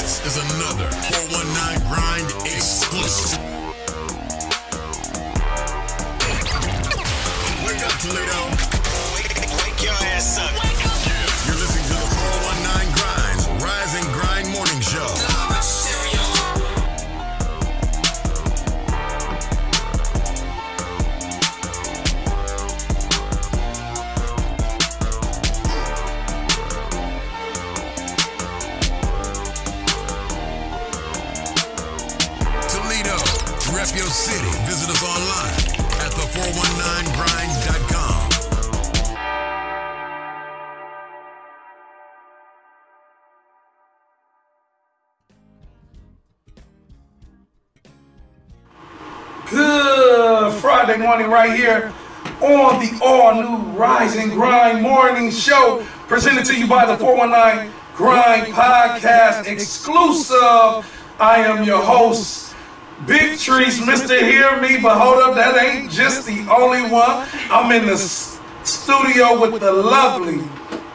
This is another 419 Grind exclusive. Wake up, Toledo. Wake your ass up. You're listening to the 419 Grind's Rise and Grind Morning Show. Rep your city. Visit us online at the419grind.com. Good Friday morning right here on the all-new Rise and Grind Morning Show, presented to you by the 419 Grind Podcast exclusive. I am your host, Big Trice, Mr. Hear Me, but hold up, that ain't just the only one. I'm in the studio with the lovely,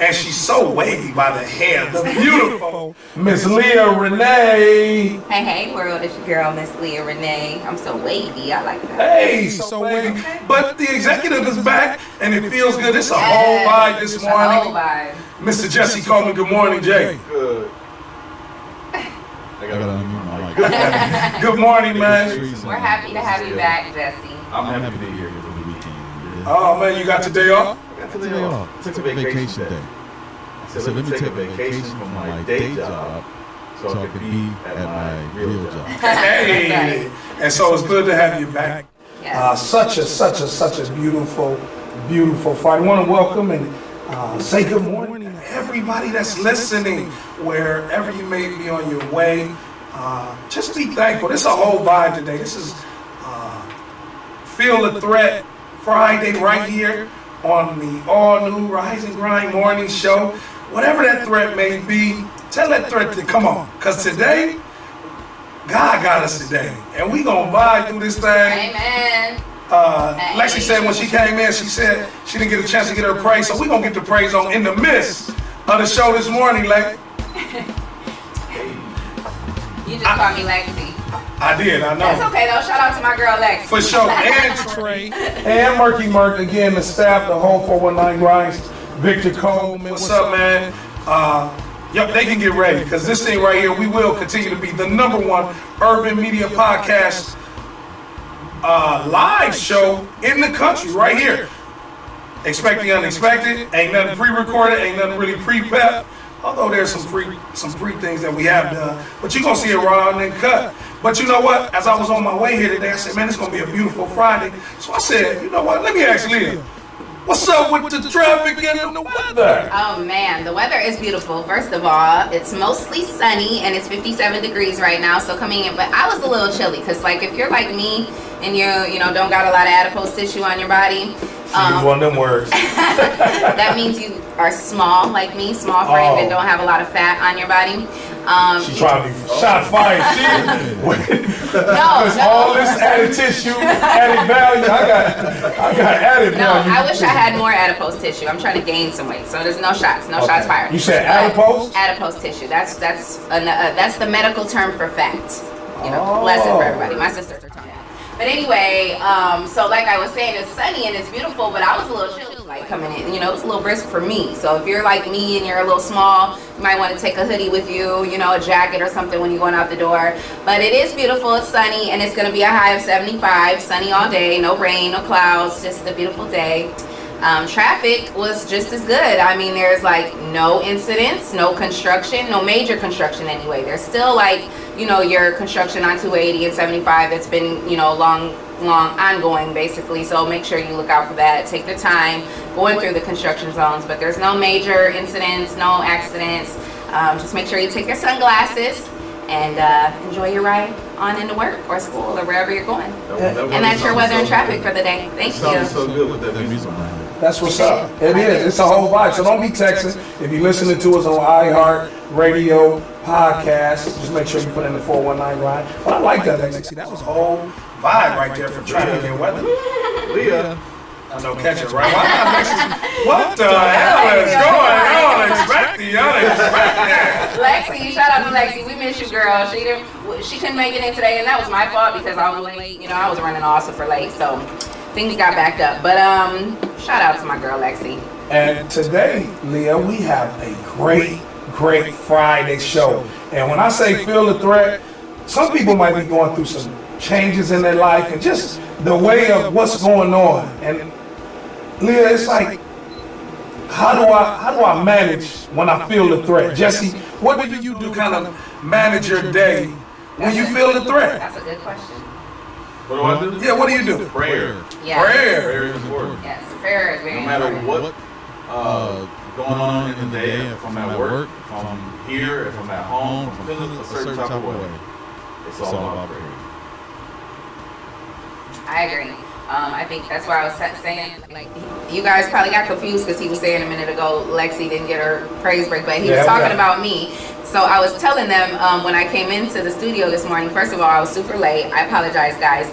and she's so wavy by the hair, the beautiful Miss Leah Renee. Hey, world, it's your girl, Miss Leah Renee. I'm so wavy, I like that. Hey, so wavy. But the executive is back, and it feels good. It's a whole vibe this morning. Whole vibe. Mr. Jesse Coleman, good morning, Jay. Good. I gotta unmute my mic. Good morning, man. We're happy to have you back, Jesse. I'm happy to be here for the weekend. Oh, man, you got today off? I got today off. Took a vacation day. So let me take a vacation from my day job so I could be at my real job. Hey, and so it's good to have you back. Yes. Such a beautiful Friday. I want to welcome and say good morning to everybody that's listening, wherever you may be on your way. Just be thankful. This is a whole vibe today. This is Feel the Threat Friday right here on the all-new Rise and Grind Morning Show. Whatever that threat may be, tell that threat to come on. Because today, God got us today. And we going to vibe through this thing. Amen. Lexi said when she came in, she said she didn't get a chance to get her praise. So we're going to get the praise on in the midst of the show this morning, Lex. You just called me Lexi. I did, I know. That's okay, though. Shout out to my girl, Lexi. For sure. And Trey. And Murky Murk, again, the staff, the whole 419 Grinds, Victor Coleman. What's up, man? Yep, they can get ready, because this thing right here, we will continue to be the #1 urban media podcast live show in the country right here. Expect the unexpected. Ain't nothing pre-recorded, ain't nothing really pre-pep. Although there's some pre things that we have done, but you're gonna see it raw and then cut. But you know what? As I was on my way here today, I said, man, it's gonna be a beautiful Friday. So I said, you know what? Let me ask Leah, what's up with the traffic and the weather? Oh man, the weather is beautiful. First of all, it's mostly sunny and it's 57 degrees right now. So coming in, but I was a little chilly because, like, if you're like me and you don't got a lot of adipose tissue on your body. One of them words. That means you are small, like me, small frame, and don't have a lot of fat on your body. She's trying to be shot fired. No. All this added tissue, added value. I got added value. No, I wish I had more adipose tissue. I'm trying to gain some weight, so there's no shots. No shots fired. You said adipose? Adipose tissue. That's the medical term for fat. Lesson for everybody. My sisters are telling me. But anyway, so like I was saying, it's sunny and it's beautiful, but I was a little chilly like coming in. It was a little brisk for me. So if you're like me and you're a little small, you might want to take a hoodie with you, a jacket or something when you're going out the door. But it is beautiful, it's sunny, and it's going to be a high of 75, sunny all day, no rain, no clouds, just a beautiful day. Traffic was just as good. I mean, there's like no incidents, no construction, no major construction anyway. There's still like, your construction on 280 and 75 that's been, long ongoing basically. So make sure you look out for that. Take the time going through the construction zones, but there's no major incidents, no accidents. Just make sure you take your sunglasses and enjoy your ride on into work or school or wherever you're going. And that's your weather and traffic for the day. Thank you. So good with that music behind it. That's what's up. It is. It's a whole vibe. So don't be texting. If you're listening to us on iHeart Radio podcast, just make sure you put in the 419 Grind. But I like that, Lexi. That was a whole vibe right there for traffic and weather. Leah. I know, catch it right. Why not Lexi? What the hell is going on expect that. Lexi, shout out to Lexi. We miss you, girl. She couldn't make it in today, and that was my fault because I was late. You know, I was running all super late, so things got backed up. But shout out to my girl Lexi. And today, Leah, we have a great Friday show. And when I say feel the threat, some people might be going through some changes in their life and just the way of what's going on. And Leah, it's like, how do I manage when I feel the threat? Jesse, what do you do to kind of manage your day when you feel the threat? That's a good question. What do I do? Yeah, what do you do? Prayer. Yeah. Prayer. Prayer is important. Yes, prayer is very No matter important. what going on in the day, if I'm at work, if I'm here, if I'm at home, if I'm feeling a certain type of way, it's all about prayer. I agree. I think that's why I was saying, like, you guys probably got confused because he was saying a minute ago Lexi didn't get her praise break, but he was talking about me. So I was telling them when I came into the studio this morning, first of all, I was super late. I apologize, guys.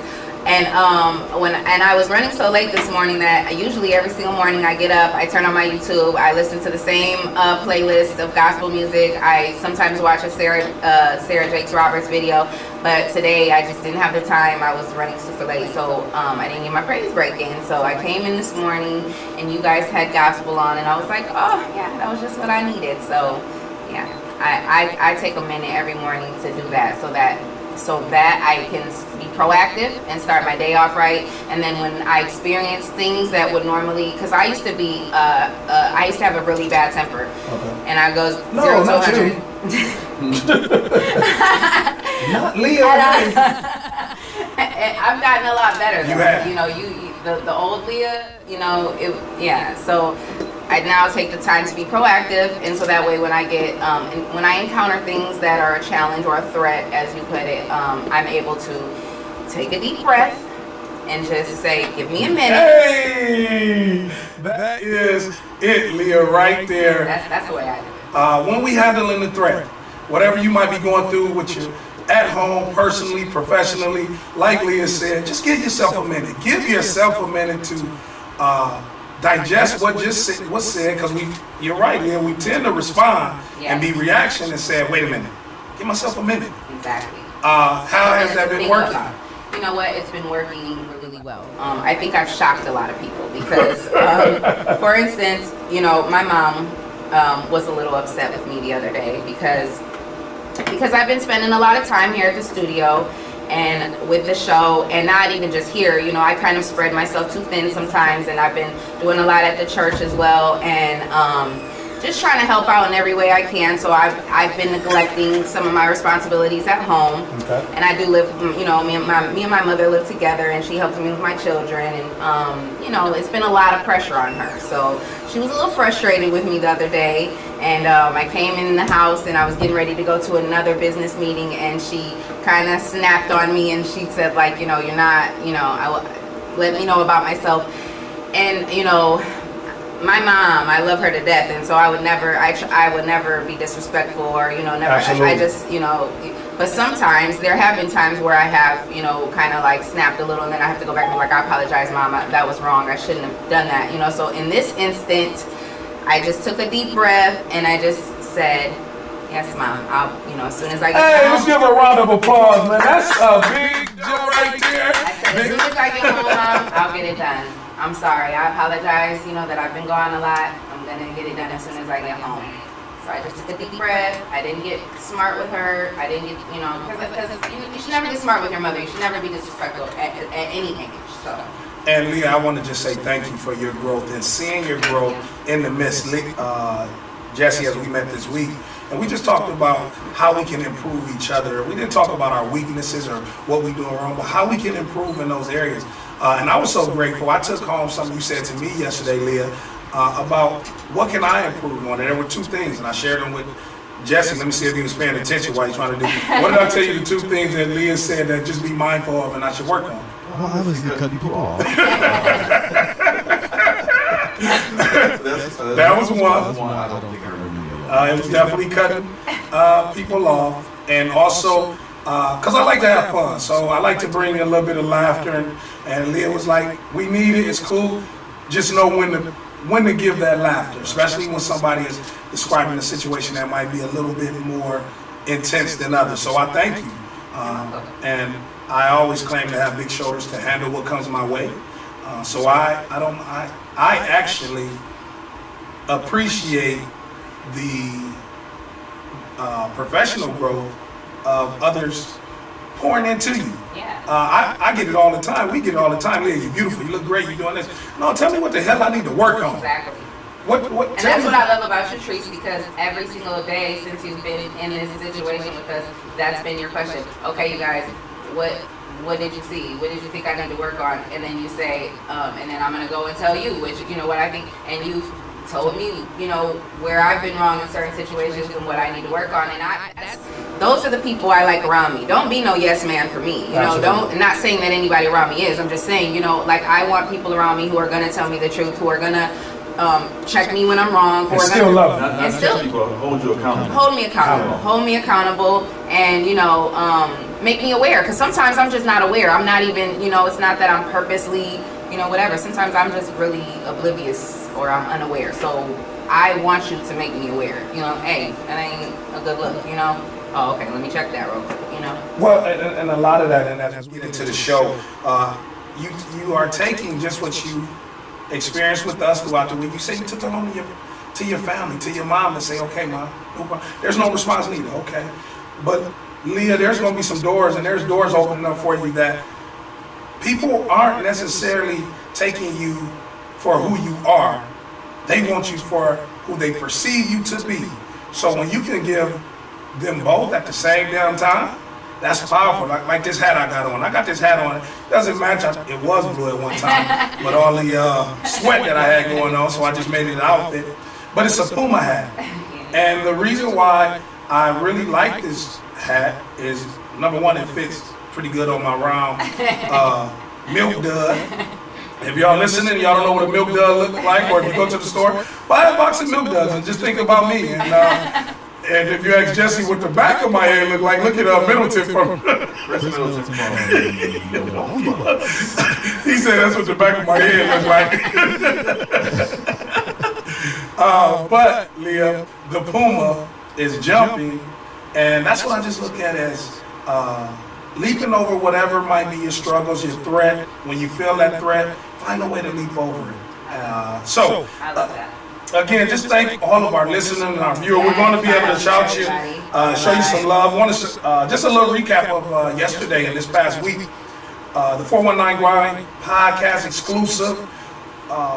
And I was running so late this morning that usually every single morning I get up, I turn on my YouTube, I listen to the same playlist of gospel music. I sometimes watch a Sarah Jakes Roberts video, but today I just didn't have the time. I was running super late, so I didn't get my praise break in. So I came in this morning and you guys had gospel on, and I was like, oh yeah, that was just what I needed. So yeah, I take a minute every morning to do that so that I can be proactive and start my day off right. And then when I experience things that would normally, because I used to have a really bad temper, and I go 0 to 100. Not Leah. I've gotten a lot better. You have. You know, the old Leah. You know, So I now take the time to be proactive, and so that way when I get when I encounter things that are a challenge or a threat, as you put it, I'm able to take a deep breath and just say, give me a minute. Hey, that is it, Leah, right there. That's the way I do it. When we handling the threat, whatever you might be going through with your at home, personally, professionally, like Leah said, just give yourself a minute. Give yourself a minute to digest what was said, because you're right, Leah, we tend to respond and be reaction and say, wait a minute, give myself a minute. Exactly. How has that been working? You know what? It's been working really well. I think I've shocked a lot of people because, for instance, you know, my mom was a little upset with me the other day because I've been spending a lot of time here at the studio and with the show, and not even just here. You know, I kind of spread myself too thin sometimes, and I've been doing a lot at the church as well, and just trying to help out in every way I can. So I've been neglecting some of my responsibilities at home. Okay. And I do live, you know, me and my mother live together, and she helps me with my children, and you know, it's been a lot of pressure on her. So she was a little frustrated with me the other day, and I came in the house and I was getting ready to go to another business meeting, and she kind of snapped on me, and she said, like, you know, you're not, you know, let me know about myself. And you know, my mom, I love her to death, and so I would never be disrespectful, or, you know, never. I just, you know, but sometimes there have been times where I have, you know, kind of like snapped a little, and then I have to go back and be like, I apologize, Mom, that was wrong, I shouldn't have done that, you know. So in this instant, I just took a deep breath and I just said, yes, Mom, I'll, you know, as soon as I get home. Hey, let's give her a round of applause, man. That's a big deal right there. I said, as soon as I get home, Mom, I'll get it done. I'm sorry, I apologize, you know, that I've been gone a lot. I'm gonna get it done as soon as I get home. So I just took a deep breath. I didn't get smart with her. I didn't get, you know, because you should never get smart with your mother. You should never be disrespectful at any age. So. And Leah, I want to just say thank you for your growth and seeing your growth in the midst. Jesse, as we met this week, and we just talked about how we can improve each other. We didn't talk about our weaknesses or what we're doing wrong, but how we can improve in those areas. And I was so grateful. I took home something you said to me yesterday, Leah, about what can I improve on. And there were two things, and I shared them with Jesse. Let me see if he was paying attention while you're trying to do. What did I tell you? The two things that Leah said that just be mindful of and I should work on. Well, I was cutting people off. That was one. I don't think I remember. It was definitely cutting people off, and also because I like to have fun, so I like to bring a little bit of laughter. And Leah was like, "We need it. It's cool. Just know when to when to give that laughter, especially when somebody is describing a situation that might be a little bit more intense than others. So I thank you. And I always claim to have big shoulders to handle what comes my way. So I actually appreciate the professional growth of others pouring into you. Yeah. I get it all the time. We get it all the time. Leah, you're beautiful. You look great. You're doing this. No, tell me what the hell I need to work on. Exactly. What? And that's what I love about you, Trice, because every single day since you've been in this situation with us, that's been your question. Okay, you guys, what did you see? What did you think I need to work on? And then you say, and then I'm gonna go and tell you, which you know what I think, and you've told me, you know, where I've been wrong in certain situations and what I need to work on. And those are the people I like around me. Don't be no yes man for me. You know, not saying that anybody around me is. I'm just saying, you know, like I want people around me who are gonna tell me the truth, who are gonna check me when I'm wrong, who and are still gonna love me. and still hold you accountable. Hold me accountable, and you know, make me aware. Because sometimes I'm just not aware. I'm not even, you know, it's not that I'm purposely, you know, whatever. Sometimes I'm just really oblivious or I'm unaware. So I want you to make me aware. You know, hey, that ain't a good look. You know, oh, okay, let me check that real quick. You know. Well, and a lot of that, and as we get into the show, you are taking just what you experienced with us throughout the week. You say you took it home to your family, to your mom, and say, okay, mom, there's no response needed. Okay, but Leah, there's going to be some doors, and there's doors opening up for you that people aren't necessarily taking you for who you are. They want you for who they perceive you to be. So when you can give them both at the same damn time, that's powerful. Like this hat I got on. I got this hat on. It doesn't match. It was blue at one time, but all the sweat that I had going on, so I just made it an outfit. But it's a Puma hat. And the reason why I really like this hat is, number one, it fits pretty good on my round milk dud. If y'all listening, y'all don't know what a milk dud look like, or if you go to the store, buy a box of milk duds and just think about me. And if you ask Jesse what the back of my head look like, look at Middleton from. He said that's what the back of my head look like. But Leah, the Puma is jumping, and that's what I just look at as leaping over whatever might be your struggles, your threat. When you feel that threat, find a way to leap over it. So. I love that. Again, just thank all of our listeners and our viewers. We're going to be able to shout you, show you some love. Want to just a little recap of yesterday and this past week. The 419 Grind podcast exclusive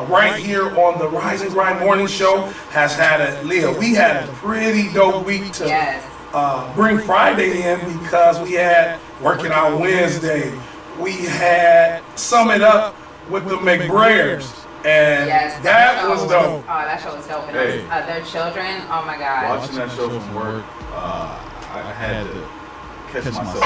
right here on the Rise and Grind Morning Show has had Leah, we had a pretty dope week to bring Friday in because we had Working Out Wednesday. We had Sum It Up with the McBrayers. And that was dope. Oh, that show was dope. And their children, oh my God. Watching that show from work, I had to catch myself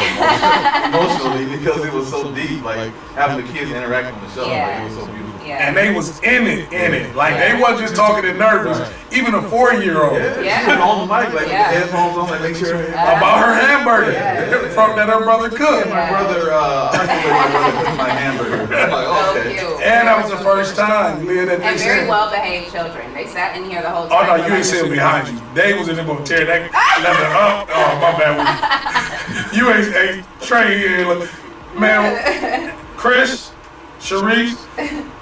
emotionally because it was so deep. Like having the kids interact on the show, like, it was so beautiful. And they was in it. Like they wasn't just talking and nervous. Even a 4-year-old. She was on the mic, like with the headphones on, like make sure about her hamburger from that her brother cooked. My brother, cooked my hamburger. I'm like, okay. And that was the first time, Leah, that they and very well behaved children. They sat in here the whole Oh time. no, you ain't sitting behind you. They was in there going to tear that leather up. Oh my bad. You ain't Trey here, man. Chris. Sharice,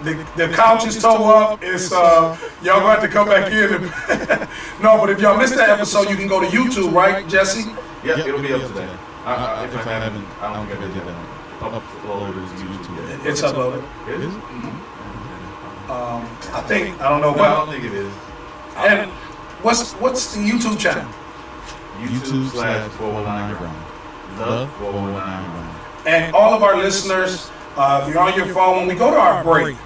the couch is towed up. It's y'all gonna have to come back in. No, but if y'all missed that episode, you can go to YouTube, right, Jesse? Yep, it'll be up today. If I haven't, I don't think I did that. Uploaded to YouTube. It's uploaded. It is? I don't know what. I don't think it is. And what's the YouTube channel? YouTube/419 Grind. The 419 Grind. And all of our listeners. If you're on your phone, when we go to our break,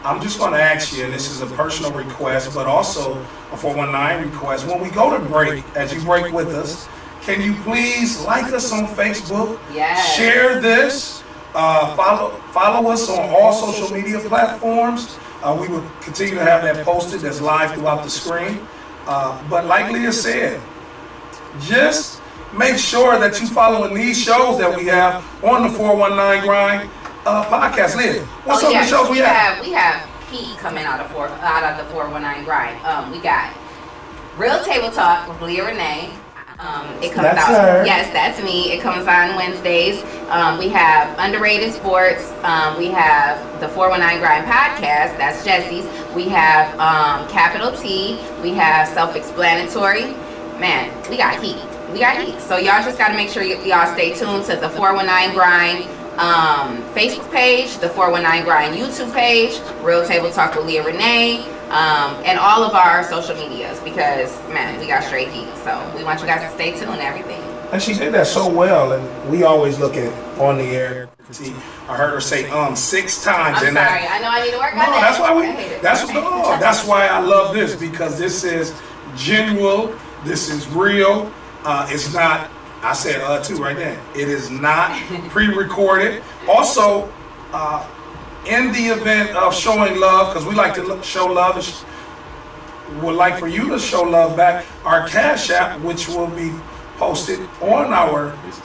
I'm just going to ask you, and this is a personal request, but also a 419 request. When we go to break, as you break with us, can you please like us on Facebook? Yes. Share this. Follow us on all social media platforms. We will continue to have that posted that's live throughout the screen. But like Leah said, just make sure that you're following these shows that we have on the 419 Grind podcast. Leah, what's some of the shows we have? We have heat coming out of the 419 grind. We got Real Table Talk with Leah Renee. It comes That's out. her. Yes, that's me. It comes on Wednesdays. We have Underrated Sports. We have the 419 Grind podcast. That's Jesse's. We have Capital T. We have Self-Explanatory. Man, we got heat. So y'all just got to make sure y'all stay tuned to the 419 Grind Facebook page, the 419 Grind YouTube page, Real Table Talk with Leah Renee, and all of our social medias, because man, we got straight heat. So we want you guys to stay tuned and everything. And she did that so well, and we always look at on the air. See, I heard her say 6 times. I'm sorry, I know I need to work on that. That's why I love this, because this is genuine, this is real. It's not, I said too right there. It is not pre-recorded. Also, in the event of showing love, because we like to show love, would like for you to show love back, our Cash App, which will be posted on our, It's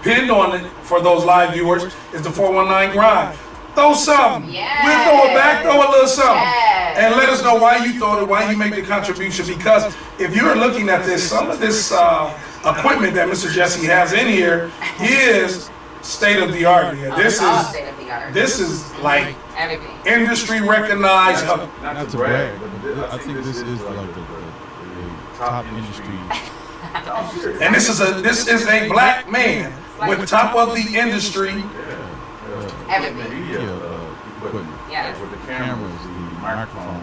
pinned on it for those live viewers, is the 419 Grind. Throw something. Yes. We'll throw it back, throw a little something. Yes. And let us know why you throw it, why you make the contribution. Because if you're looking at this, some of this equipment that Mr. Jesse has in here is state of the art. This is state of the art. This is like Everything. industry recognized. not to brag, but I think this is like the top industry. And this is a black man with top of the industry. Everything. Media equipment. Yes. With the cameras, the microphone,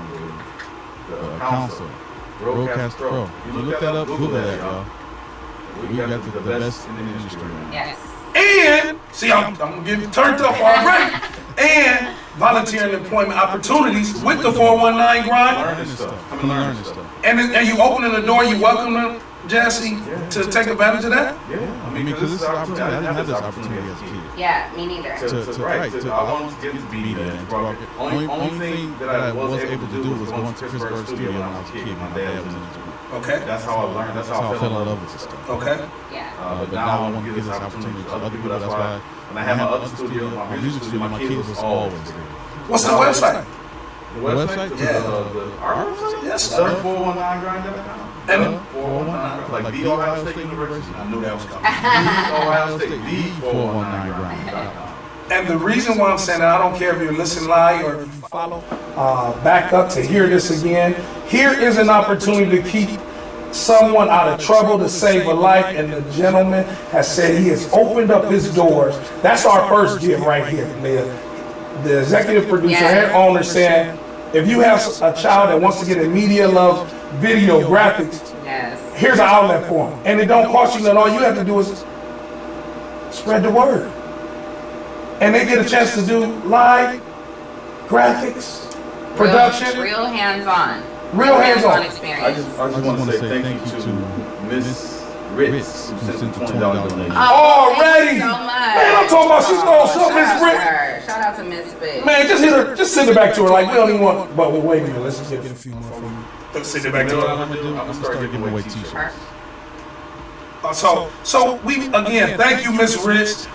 the console, Broadcast Pro. You look that up, Google that, y'all. We got the best in the industry. Yes. And see, I'm getting turned up already. And volunteer and employment opportunities with the 419 Grind. Learning stuff. Come and learn this stuff. And you opening the door, you welcome them, Jesse, to take advantage of that? Yeah, I mean, because this is an opportunity. I didn't have this opportunity as a kid. Yeah, me neither. I wanted to get into media. Only thing that I was able to do was going to Pittsburgh studio when I was a kid. My dad was in the studio. Okay. That's how I learned. That's how I fell in love with this stuff. Okay. Yeah. But now I want to give this opportunity to other people. That's why when I had my other studio, my music studio, my kids was always there. What's the website? The website? Our website? Yes, sir. 419grind.com. And 419, like the Ohio State University. I knew that was coming. Ohio State, the 419grind.com. And the reason why I'm saying that, I don't care if you listen live or if you follow back up to hear this again. Here is an opportunity to keep someone out of trouble, to save a life, and the gentleman has said he has opened up his doors. That's our first gift right here, Leah. The executive producer and owner said, if you have a child that wants to get a media love video graphics, here's an outlet for them. And it don't cost you nothing. All you have to do is spread the word. And they get a chance to do live graphics, production. Real hands-on. Real hands-on experience. I just want to say thank you to Miss Ritz, who sent the $20 donation. Already! Thank you so much. Man, I'm talking about she's going so Miss Ritz. Shout out to Miss Ritz. Man, just send it back to her. Like, we don't even want, but wait a minute, let's just get a few more from you. Let's send it back to her. I'm gonna start giving away t-shirts. So we, again, thank you, Miss Ritz.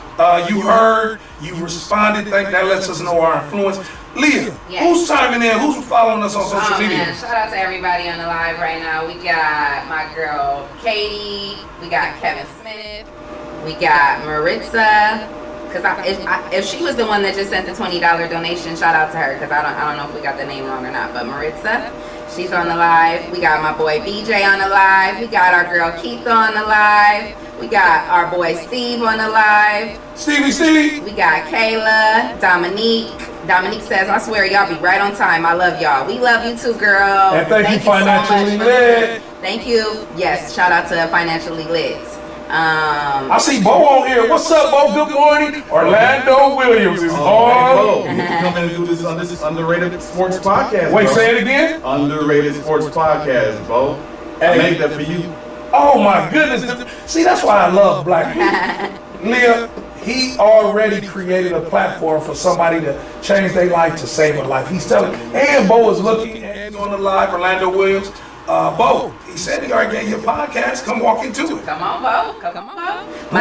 You heard, you responded. That lets us know our influence. Leah, who's chiming in? Who's following us on social media? Man, shout out to everybody on the live right now. We got my girl Katie. We got Kevin Smith. We got Maritza. Because if she was the one that just sent the $20 donation, shout out to her. Because I don't know if we got the name wrong or not. But Maritza, she's on the live. We got my boy BJ on the live. We got our girl Keitha on the live. We got our boy Steve on the live. Stevie. We got Kayla, Dominique. Dominique says, I swear y'all be right on time. I love y'all. We love you too, girl. And thank you, Financially Lit. Thank you. Yes, shout out to Financially Lit. I see Bo on here. What's up, Bo? Good morning. Orlando Williams is on. You can come in and do this on this underrated sports podcast. Wait, bro. say it again. Underrated sports podcast, Bo. I made that for you. Oh my goodness. See, that's why I love black people. Leah, he already created a platform for somebody to change their life, to save a life. He's telling, and Bo is looking and on the live, Orlando Williams. Bo, he said he already gave you a podcast. Come walk into it. Come on, Bo. Come on, Bo. Who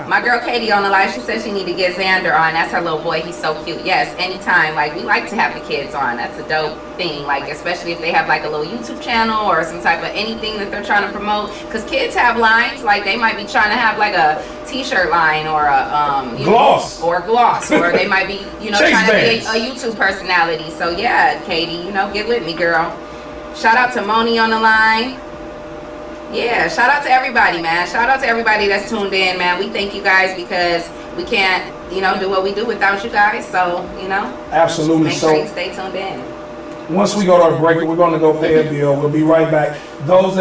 My girl Katie on the live, she said she need to get Xander on. That's her little boy. He's so cute. Yes, anytime. Like, we like to have the kids on. That's a dope thing. Like, especially if they have like a little YouTube channel or some type of anything that they're trying to promote. Because kids have lines. Like, they might be trying to have like a t-shirt line or a gloss. Or they might be, trying to be a YouTube personality. So yeah, Katie, get with me, girl. Shout out to Moni on the line. Yeah, shout out to everybody, man. Shout out to everybody that's tuned in, man. We thank you guys because we can't, do what we do without you guys. So, Absolutely. Make sure you stay tuned in. Once we go to our break, we're going to go pay a bill. We'll be right back. Those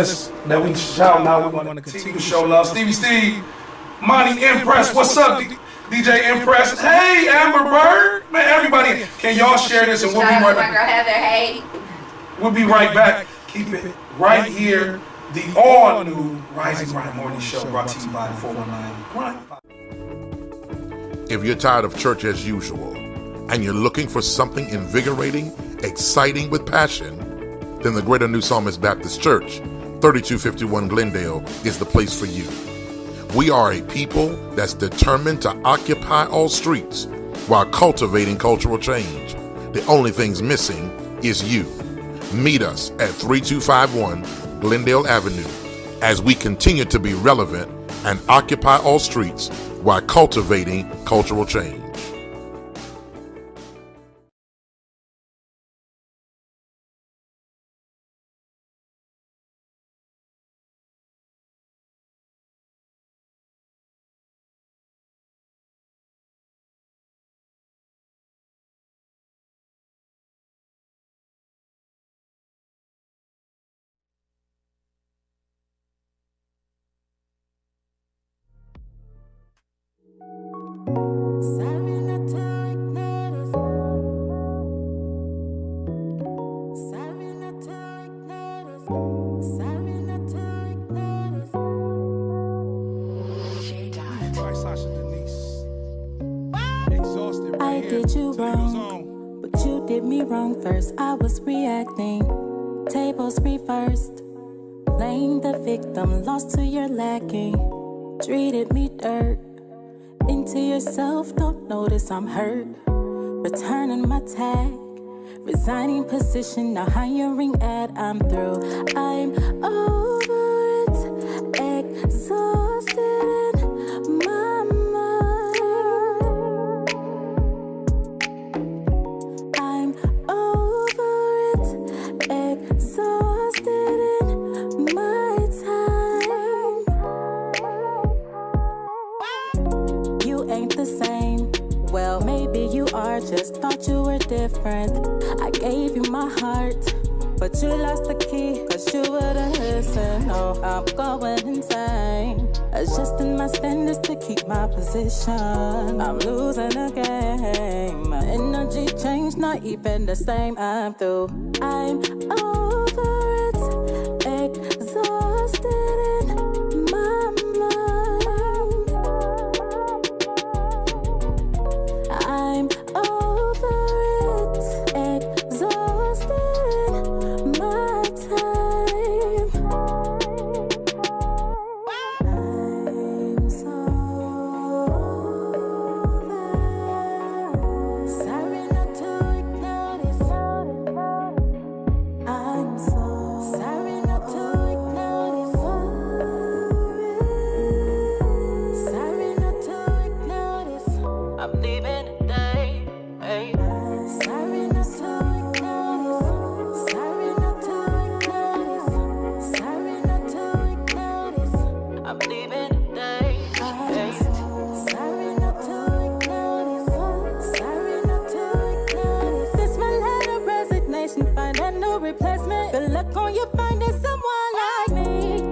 that we shout out, we're going to continue to show love. Steve, Monty Impress, what's up? DJ Impress. Hey, Amber Bird. Man, everybody, can y'all share this and we'll be right back. Shout out to my girl Heather. Hey. We'll be right back. Keep it right here. The all-new Rise and Grind Morning Show brought to you by the 419 Grind. If you're tired of church as usual and you're looking for something invigorating, exciting with passion, then the Greater New Psalmist Baptist Church, 3251 Glendale, is the place for you. We are a people that's determined to occupy all streets while cultivating cultural change. The only thing's missing is you. Meet us at 3251 Glendale Avenue as we continue to be relevant and occupy all streets while cultivating cultural change. I did you wrong, but you did me wrong first. I was reacting, tables reversed. Blame the victim, lost to your lacking. Treated me dirt, into yourself, don't notice I'm hurt. Returning my tag, resigning position, now hiring ad, I'm through. I'm over it, exhausted in my mind. I'm over it, exhausted in my time. You ain't the same. Well, maybe you are, just thought you were different. I gave you my heart, but you lost the key, cause you wouldn't listen. Oh, I'm going insane, adjusting my standards to keep my position. I'm losing the game, my energy changed, not even the same. I'm through, I'm over it, exhausted in my mind. I'm over it, exhausted in my time. I'm so over. Sorry not to ignore this. I'm so sorry not to ignore this. Sorry not to ignore this. I'm leaving today. Hey. Sorry not to ignore this. Sorry not to ignore this. Sorry not to ignore this. I'm leaving today. Hey. Sorry not to ignore this. Sorry not to ignore this. This my letter of resignation. Find a new replacement. Good luck on you finding someone like me.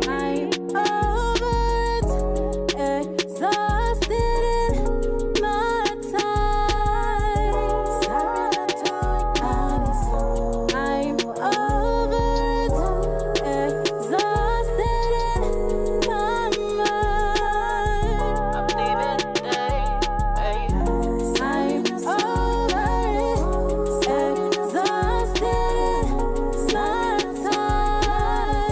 I'm over it, exhausted in my time. Sorry not to ignore this. I'm over it, exhausted in my mind. I'm leaving today. Hey. I'm over it, exhausted in my time.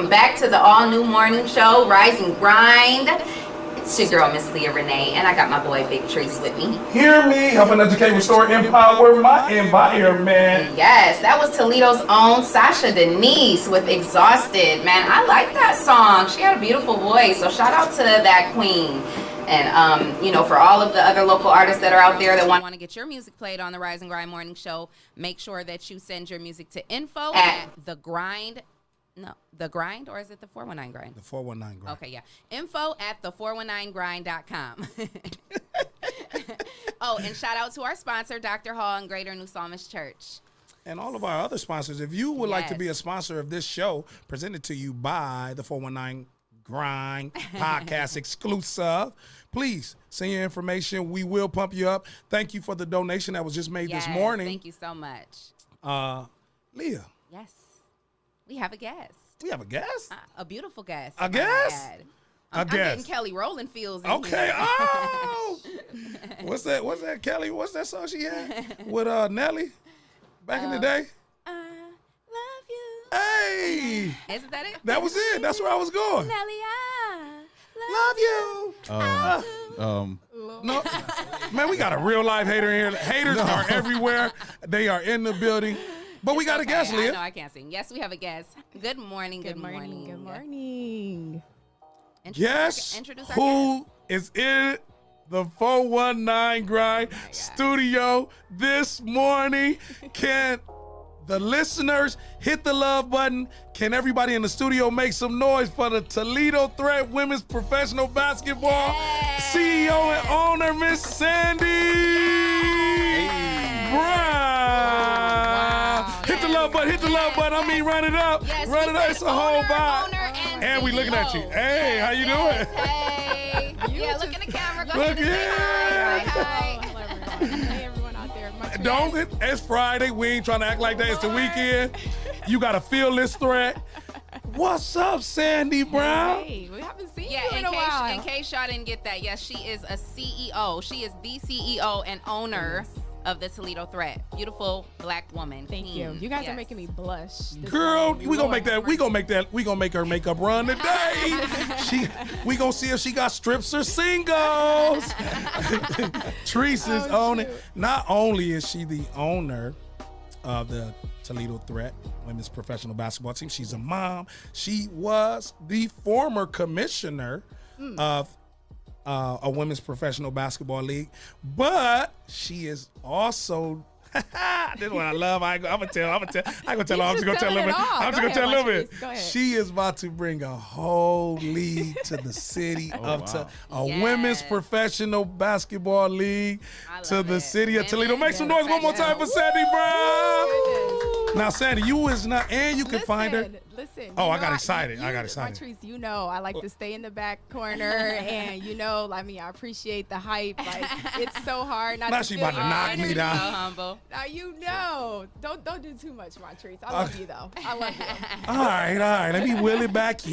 welcome back to the all-new morning show, Rise and Grind. It's your girl, Miss Leah Renee, and I got my boy, Big Trice, with me. Hear me, helping educate, restore, empower my environment. Yes, that was Toledo's own Sasha Denise with Exhausted. Man, I like that song. She had a beautiful voice, so shout out to that queen. And, you know, for all of the other local artists that are out there that want to get your music played on the Rise and Grind Morning Show, make sure that you send your music to info at The Grind. No, The Grind, or is it the 419 Grind? The 419 Grind. Okay, yeah. Info at the419grind.com. Oh, and shout out to our sponsor, Dr. Hall and Greater New Psalmist Church. And all of our other sponsors. If you would like to be a sponsor of this show, presented to you by the 419 Grind podcast exclusive, please send your information. We will pump you up. Thank you for the donation that was just made this morning. Thank you so much. Leah. Yes. We have a guest. We have a guest? A beautiful guest. A guest? I'm getting Kelly Rowland feels. Okay. Oh. What's that, Kelly? What's that song she had with Nelly back in the day? I love you. Hey. Isn't that it? That was it. That's where I was going. Nelly, Love you. No, man, we got a real life hater here. Haters are everywhere. They are in the building. But we got a guest, Leah. No, I can't sing. Yes, we have a guest. Good morning. Good morning. Good morning. Guess introduce our who is in the 419 Grind studio this morning? Can the listeners hit the love button? Can everybody in the studio make some noise for the Toledo Threat Women's Professional Basketball CEO and owner, Miss Sandi Brown? Hit the love button. Hit the love button. I mean, run it up. Yes, run it up. It's a whole vibe. And we CEO. looking at you. Hey, how you doing? Hey. Yeah, look in the camera. Go Look, ahead and say hi. Hello, everyone. Hey, everyone out there. Don't it? It's Friday. We ain't trying to act like that. It's the weekend. You got to feel this threat. What's up, Sandi Brown? Hey, we haven't seen Yeah, you in a while. in case y'all didn't get that, yes, she is a CEO. She is the CEO and owner of the Toledo Threat. Beautiful black woman. Thank you. You guys are making me blush. this Girl, morning. we gonna make her makeup run today. We gonna see if she got strips or singles. Trice is owning. Not only is she the owner of the Toledo Threat Women's Professional Basketball Team, she's a mom. She was the former commissioner of a women's professional basketball league, but she is also this is what I love. I'm gonna tell her. I'm just gonna tell a little bit. She is about to bring a whole league to the city a women's professional basketball league to the city of Toledo. Make some noise one more time for Sandi Brown. Now, Sandi, you is not, and you can find her. Listen. Oh, I got excited. Trice, you know, I like to stay in the back corner, and you know, I mean, I appreciate the hype. Like, it's so hard not Now to she feel about to knock me down. So humble. Now you know, don't do too much, my Trice. I love you though. I love you. All right. Let me wheel it back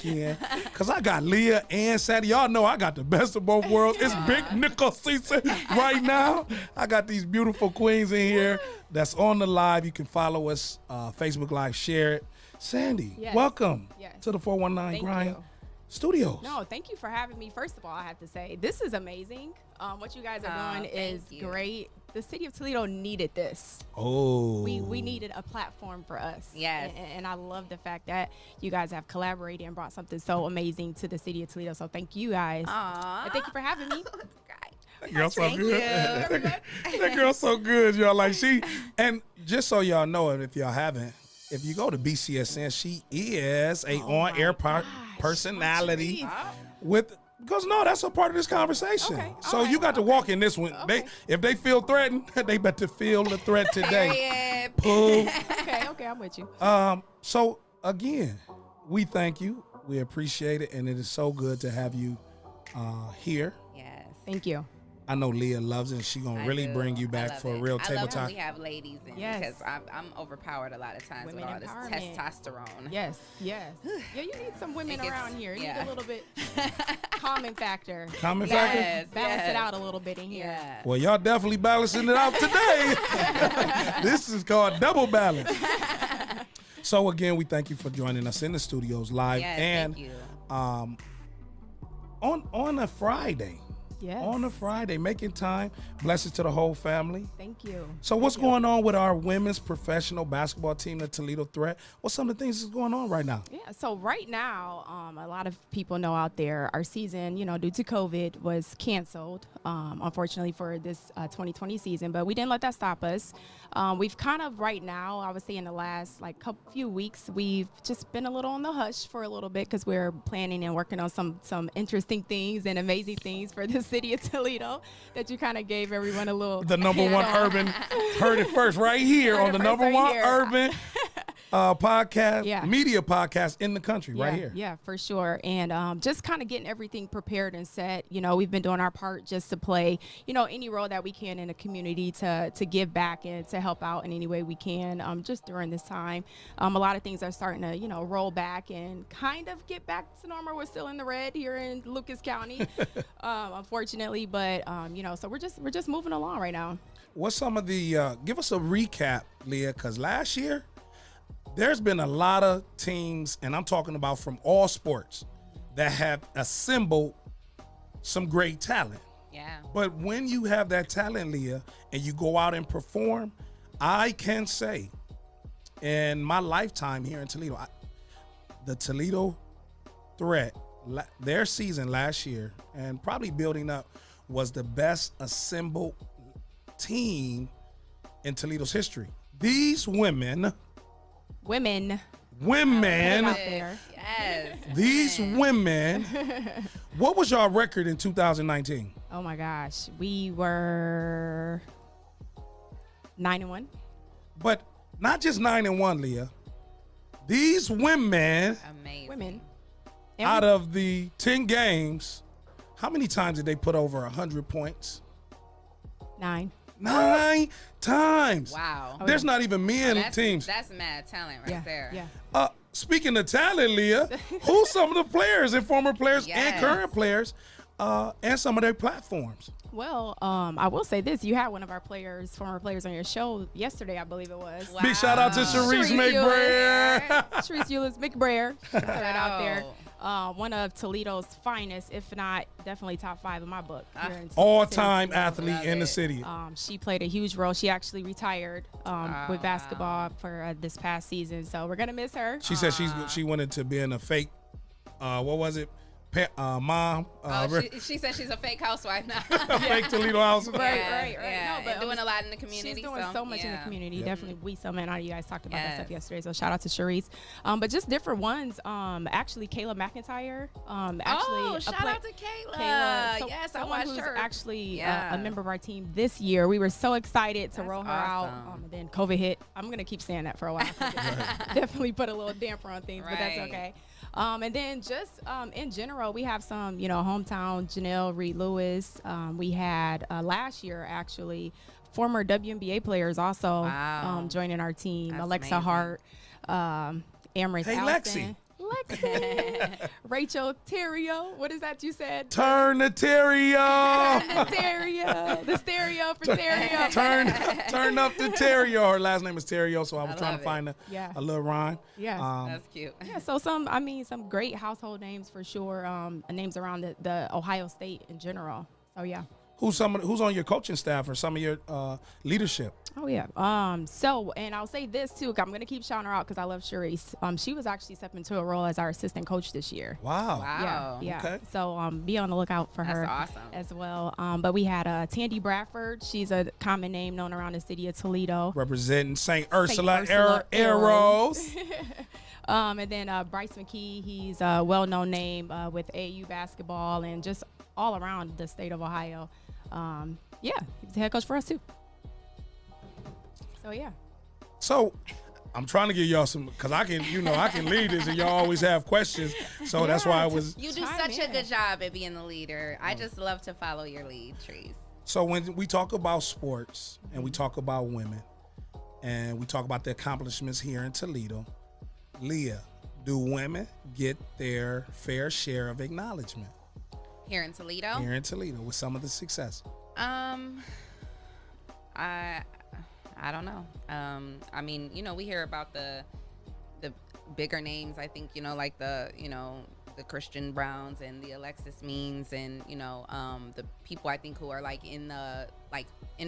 in. Because I got Leah and Sandi. Y'all know I got the best of both worlds. It's big nickel season right now. I got these beautiful queens in here that's on the live. You can follow us, Facebook Live, share it. Sandi, welcome to the 419 Grind Studios. No, thank you for having me. First of all, I have to say, this is amazing. What you guys are doing is great. The city of Toledo needed this. Oh. We needed a platform for us. Yes. And I love the fact that you guys have collaborated and brought something so amazing to the city of Toledo. So thank you guys. Aww. And thank you for having me. That girl's so good. That girl's so good, y'all. Like and just so y'all know it, if y'all haven't, if you go to BCSN, she is a on-air personality because that's a part of this conversation. Okay. So you got to walk in this one. Okay. If they feel threatened, they better feel the threat today. Pooh. Okay, I'm with you. So again, we thank you. We appreciate it, and it is so good to have you here. Yes. Thank you. I know Leah loves it, and she's going to really bring you back for a real table talk. We have ladies in because I'm overpowered a lot of times with all this testosterone. Yes. Yeah, you need some women around here. You need a little bit calming factor. Calming factor? Balance it out a little bit in here. Yeah. Well, y'all definitely balancing it out today. This is called double balance. So again, we thank you for joining us in the studios live and thank you. On a Friday. Yes. On a Friday, making time. Blessings to the whole family. Thank you. So what's going on with our women's professional basketball team, the Toledo Threat? What's some of the things that's going on right now? Yeah, so right now, a lot of people know out there our season, due to COVID, was canceled, unfortunately, for this 2020 season. But we didn't let that stop us. We've kind of right now, I would say in the last few weeks, we've just been a little on the hush for a little bit because we're planning and working on some interesting things and amazing things for the city of Toledo that you kind of gave everyone a little. The number one urban, heard it first right here on the number one urban podcast, media podcast in the country, right here. Yeah, for sure. And just kind of getting everything prepared and set. We've been doing our part just to play, any role that we can in the community to give back and to help out in any way we can just during this time. A lot of things are starting to, roll back and kind of get back to normal. We're still in the red here in Lucas County, unfortunately. But, so we're just moving along right now. What's some of the, give us a recap, Leah, because last year, there's been a lot of teams, and I'm talking about from all sports, that have assembled some great talent. Yeah. But when you have that talent, Leah, and you go out and perform, I can say, in my lifetime here in Toledo, the Toledo Threat, their season last year, and probably building up, was the best assembled team in Toledo's history. These women. Out there. Yes. These women. What was your record in 2019? Oh my gosh, we were 9-1. But not just 9-1, Leah. These women. Amazing. Women. Out of the 10 games, how many times did they put over 100 points? 9. 9 times. Wow. There's not even men teams. That's mad talent right there. Yeah. Speaking of talent, Leah, who's some of the players and former players and current players and some of their platforms? Well, I will say this. You had one of our former players on your show yesterday, I believe it was. Wow. Big shout out to Trice McBrayer. Trice McBrayer. Right out there. One of Toledo's finest, if not definitely top 5 in my book. All-time athlete in the city. She played a huge role. She actually retired with basketball for this past season, so we're gonna miss her. She said she went into being a fake. What was it? Mom. She said she's a fake housewife now. Fake Toledo housewife. Right. Yeah, No, but doing a lot in the community. She's doing so much in the community. Yep. Definitely, we so man. I know you guys talked about that stuff yesterday. So shout out to Trice. But just different ones. Actually, Kayla McIntyre. Shout out to Kayla. Yes, I watched her. Actually, a member of our team this year. We were so excited to roll her out. And then COVID hit. I'm gonna keep saying that for a while. Definitely put a little damper on things, but that's okay. And then just in general, we have some, hometown Janelle Reed-Lewis. We had last year, actually, former WNBA players also joining our team. That's Alexa amazing. Hart, Amaris Hey, Allison. Lexi. Rachel Terrio. What is that you said? Turn the Terrio. The stereo for Terrio. Turn up the Terrio. Her last name is Terrio, so I was trying to find a little rhyme. Yeah, that's cute. Yeah, so some great household names for sure. Names around the Ohio State in general. So yeah. Who's on your coaching staff or some of your leadership? Oh yeah. And I'll say this too. I'm gonna keep shouting her out because I love Trice. She was actually stepping into a role as our assistant coach this year. Wow. Yeah. Okay. So be on the lookout for her. That's awesome. As well. But we had Tandy Bradford. She's a common name known around the city of Toledo. Representing St. Ursula Arrows. And then Bryce McKee. He's a well-known name with AU basketball and just all around the state of Ohio. He's the head coach for us too. So yeah. So I'm trying to give y'all some, because I can lead this and y'all always have questions. So that's why I was. You do such a good job at being the leader. I just love to follow your lead, Trice. So when we talk about sports and we talk about women and we talk about the accomplishments here in Toledo, Leah, do women get their fair share of acknowledgement? Here in Toledo? Here in Toledo with some of the success. I don't know. I mean, we hear about the bigger names. I think, like the Christian Browns and the Alexis Means and, the people I think who are like in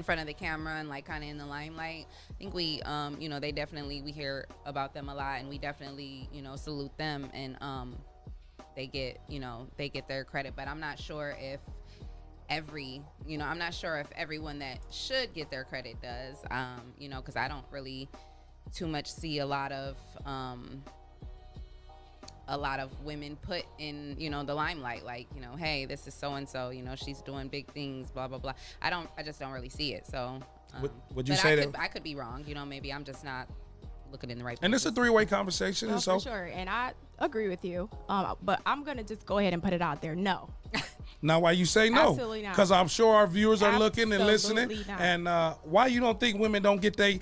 front of the camera and like kind of in the limelight. I think we, they definitely, we hear about them a lot, and we definitely, salute them, and they get their credit. But I'm not sure if I'm not sure if everyone that should get their credit does, because I don't really too much see a lot of women put in, the limelight, like, hey, this is so and so, she's doing big things, blah blah blah. I just don't really see it. So would you say that I could be wrong, maybe I'm just not looking in the right and places. it's a 3-way conversation. For sure, and I agree with you, but I'm gonna just go ahead and put it out there. No. Now, why you say no? Absolutely not. Because I'm sure our viewers are looking and listening. Not. And why you don't think women don't get they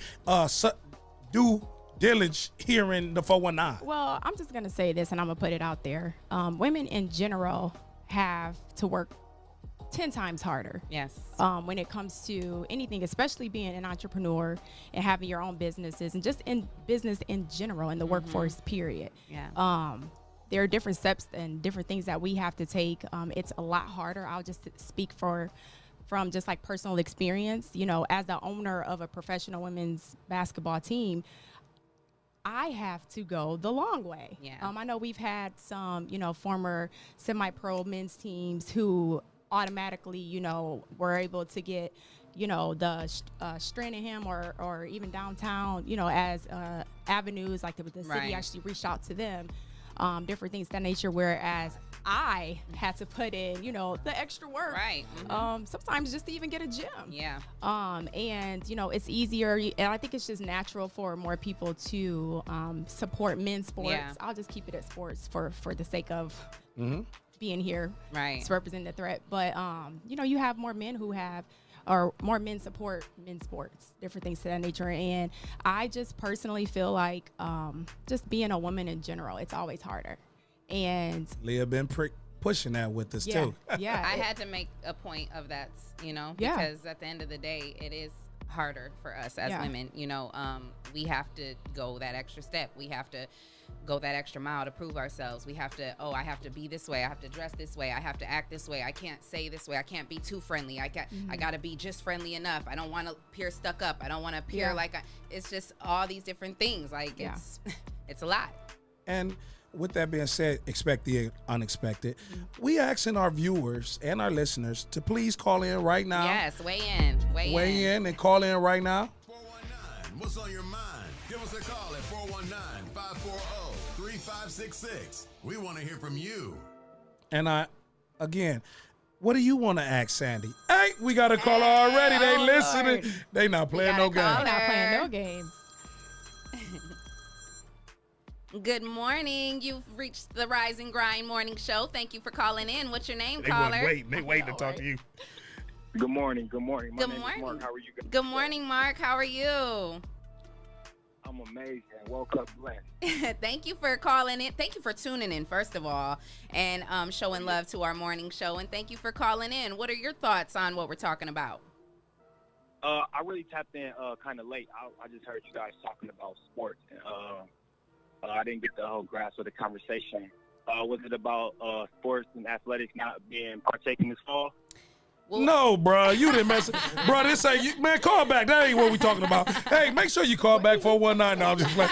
due diligence here in the 419? Well, I'm just gonna say this, and I'm gonna put it out there. Women in general have to work 10 times harder. Yes. When it comes to anything, especially being an entrepreneur and having your own businesses, and just in business in general, in the workforce period. Yeah. There are different steps and different things that we have to take. It's a lot harder. I'll just speak from just like personal experience. As the owner of a professional women's basketball team, I have to go the long way. Yeah. I know we've had some, former semi-pro men's teams who automatically, were able to get, the Stranahan or even downtown, as avenues, like the city Right. actually reached out to them. Different things of that nature, whereas I had to put in, the extra work. Right. Sometimes just to even get a gym. Yeah. And, it's easier, and I think it's just natural for more people to support men's sports. Yeah. I'll just keep it at sports for the sake of being here Right. to represent the threat. But, you have more men who have, or more men support men's sports, different things to that nature. And I just personally feel like just being a woman in general, it's always harder. And Leah been pushing that with us too. Yeah. I had to make a point of that, because at the end of the day, it is harder for us as women. We have to go that extra step. We have to go that extra mile to prove ourselves. We have to, I have to be this way. I have to dress this way. I have to act this way. I can't say this way. I can't be too friendly. I got to be just friendly enough. I don't want to appear stuck up. I don't want to appear like it's just all these different things. Like it's a lot. And with that being said, expect the unexpected. We asking our viewers and our listeners to please call in right now. Yes, weigh in And call in right now. 419, what's on your mind? Give us a call at 419-540-3566. We want to hear from you. And again, what do you want to ask Sandi? Hey, we got a caller already. They listening. Lord. They not playing no got a game. I'm not playing no games. Good morning. You've reached the Rise and Grind morning show. Thank you for calling in. What's your name, caller? They waiting to talk to you. Good morning. My Good name is morning. Mark. How are you guys? Good morning, Mark. How are you? I'm amazing. Woke up blessed. Thank you for calling in. Thank you for tuning in, first of all, and showing love to our morning show. And thank you for calling in. What are your thoughts on what we're talking about? I really tapped in kind of late. I just heard you guys talking about sports. I didn't get the whole grasp of the conversation. Was it about sports and athletics not being partaking this fall? Well, No, bro, you didn't mess. Bro, this ain't you, man. Call back. That ain't what we talking about. Hey, make sure you call back 419. No, I'm just like,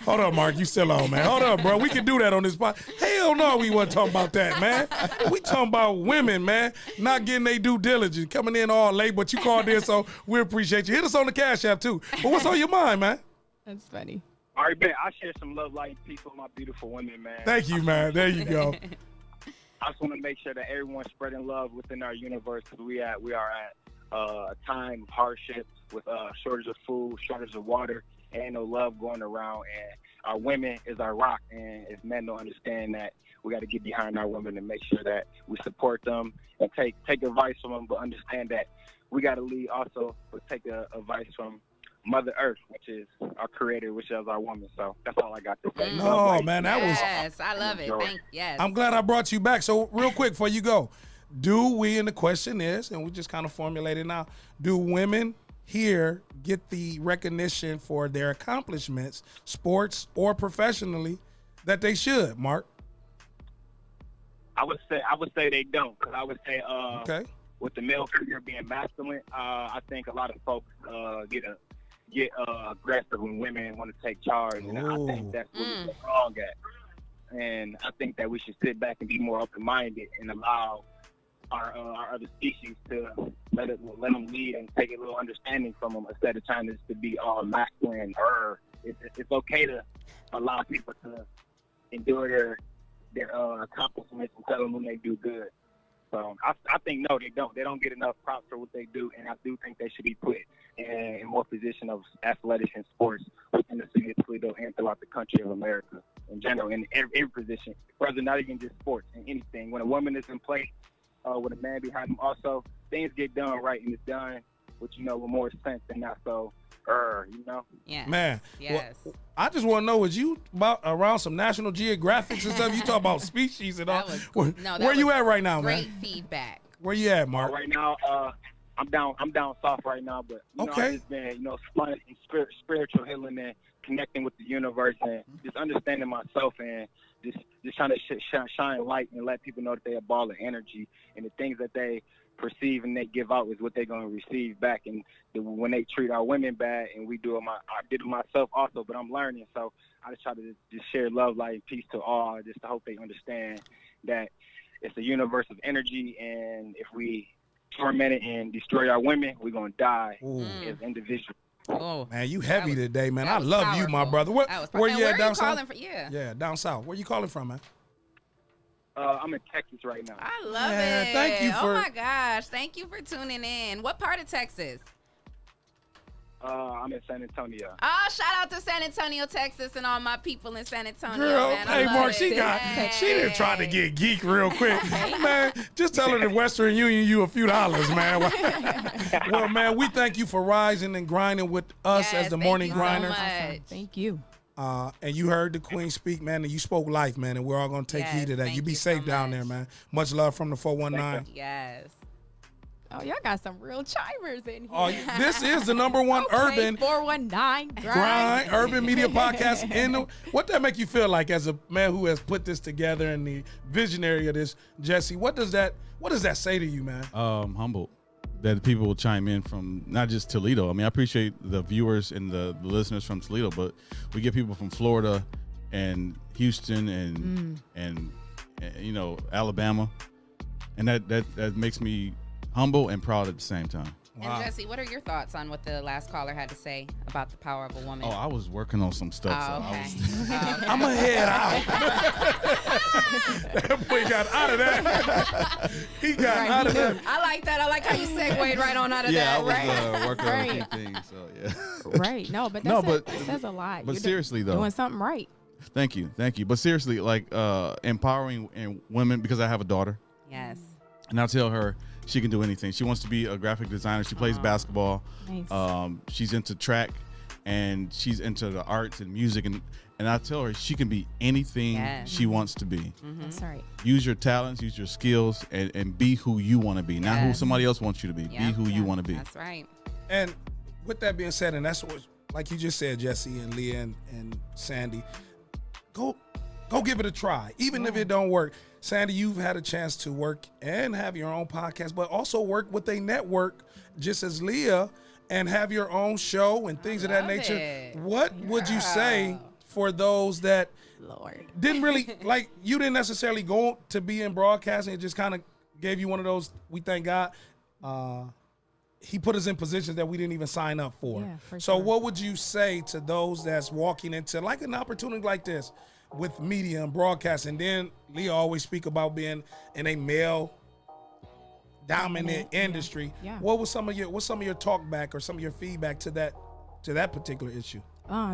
hold up, Mark. You still on, man? Hold up, bro. We can do that on this spot. Hell no, we wasn't talking about that, man. We talking about women, man, not getting their due diligence, coming in all late. But you called in, so we appreciate you. Hit us on the Cash App too. But what's on your mind, man? That's funny. All right, man. I share some love, light, peace with my beautiful women, man. Thank you, man. There you go. I just want to make sure that everyone's spreading love within our universe because we are at a time of hardship with shortage of food, shortage of water, and no love going around. And our women is our rock. And if men don't understand that, we got to get behind our women and make sure that we support them and take advice from them, but understand that we got to lead also, but take advice from Mother Earth, which is our creator, which is our woman. So that's all I got to say. No, man, that was. yes, I love it. Yes. I'm glad I brought you back. So real quick before you go, do we, and the question is, and we just kind of formulated now, do women here get the recognition for their accomplishments, sports or professionally, that they should, Mark? I would say they don't, because I would say Okay. with the male figure being masculine, I think a lot of folks get aggressive when women want to take charge, and I think that's what we're wrong at. And I think that we should sit back and be more open-minded and allow our other species to let them lead and take a little understanding from them, instead of trying to be all masculine. Or it's okay to allow people to endure their accomplishments and tell them when they do good. So I think no, they don't. They don't get enough props for what they do, and I do think they should be put in more position of athletics and sports within the city of Toledo and throughout the country of America in general, in every position, rather not even just sports, in anything. When a woman is in place, with a man behind them, also things get done right, and it's done with more sense and not so Yeah. Man, Yes. well, I just want to know, was you around some National Geographics and stuff? You talk about species and all. Where you at right now, man? Great feedback. Where you at, Mark? Right now, I'm down south right now, but I've just been finding some spiritual healing and connecting with the universe and just understanding myself and just trying to shine light and let people know that they're a ball of energy, and the things that they perceive and they give out is what they're going to receive back. And when they treat our women bad, and I did it myself also, but I'm learning, so I just try to just share love, light, and peace to all, just to hope they understand that it's a universe of energy, and if we torment it and destroy our women, we're going to die as individuals. Oh, man, you heavy today, man. I love you, my brother. Where you at down south? Yeah, down south. Where you calling from, man? I'm in Texas right now. I love it. Thank you for. Oh my gosh, thank you for tuning in. What part of Texas? I'm in San Antonio. Oh, shout out to San Antonio, Texas, and all my people in San Antonio. Girl, man. hey, Mark, she Hey. didn't try to get geek real quick. Man, just tell her that Western Union you a few dollars, man. Well, man, we thank you for rising and grinding with us as the morning grinders. Awesome. Thank you. And you heard the Queen speak, man, and you spoke life, man, and we're all going to take heed of that. You be safe down there, man. Much love from the 419. Yes. Oh, y'all got some real chimers in here. Oh, this is the #1 urban 419 grind urban media podcast. What that make you feel like as a man who has put this together and the visionary of this, Jesse? What does that say to you, man? Humbled that people will chime in from not just Toledo. I mean, I appreciate the viewers and the listeners from Toledo, but we get people from Florida and Houston and Alabama, and that makes me humble and proud at the same time. Wow. And Jesse, what are your thoughts on what the last caller had to say about the power of a woman? Oh, I was working on some stuff. I'm going to head out. That boy got out of that. He got out of that. I like that. I like how you segued right on out of that. Yeah, I was right? working on a few things. So, yeah. Right. No, but that says a lot. But You're seriously, though. doing something right. Thank you. But seriously, like empowering women, because I have a daughter. Yes. And I tell her she can do anything. She wants to be a graphic designer. She plays basketball. Nice. She's into track, and she's into the arts and music. And I tell her she can be anything she wants to be. Mm-hmm. That's right. Use your talents, use your skills, and be who you want to be, not who somebody else wants you to be. Yep. Be who you want to be. That's right. And with that being said, and that's what, like you just said, Jesse and Leah and Sandi, go give it a try. Even if it don't work. Sandi, you've had a chance to work and have your own podcast, but also work with a network just as Leah and have your own show and things of that nature. What would you say for those that didn't really, like, you didn't necessarily go to be in broadcasting, it just kind of gave you one of those, we thank God, he put us in positions that we didn't even sign up for. Yeah, for so sure. what would you say to those that's walking into like an opportunity like this with media and broadcast? And then Leah always speak about being in a male dominant industry. Yeah. What's some of your talk back or some of your feedback to that particular issue?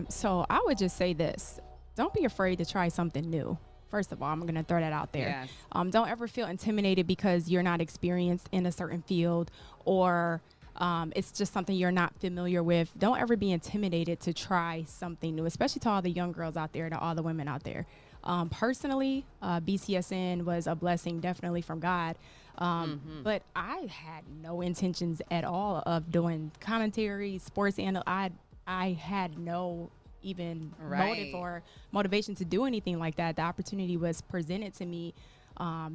So I would just say this. Don't be afraid to try something new. First of all, I'm going to throw that out there. Yes. Don't ever feel intimidated because you're not experienced in a certain field or it's just something you're not familiar with. Don't ever be intimidated to try something new, especially to all the young girls out there, to all the women out there. Personally, BCSN was a blessing, definitely from God. But I had no intentions at all of doing commentary, sports, and I had no even motive or motivation to do anything like that. The opportunity was presented to me.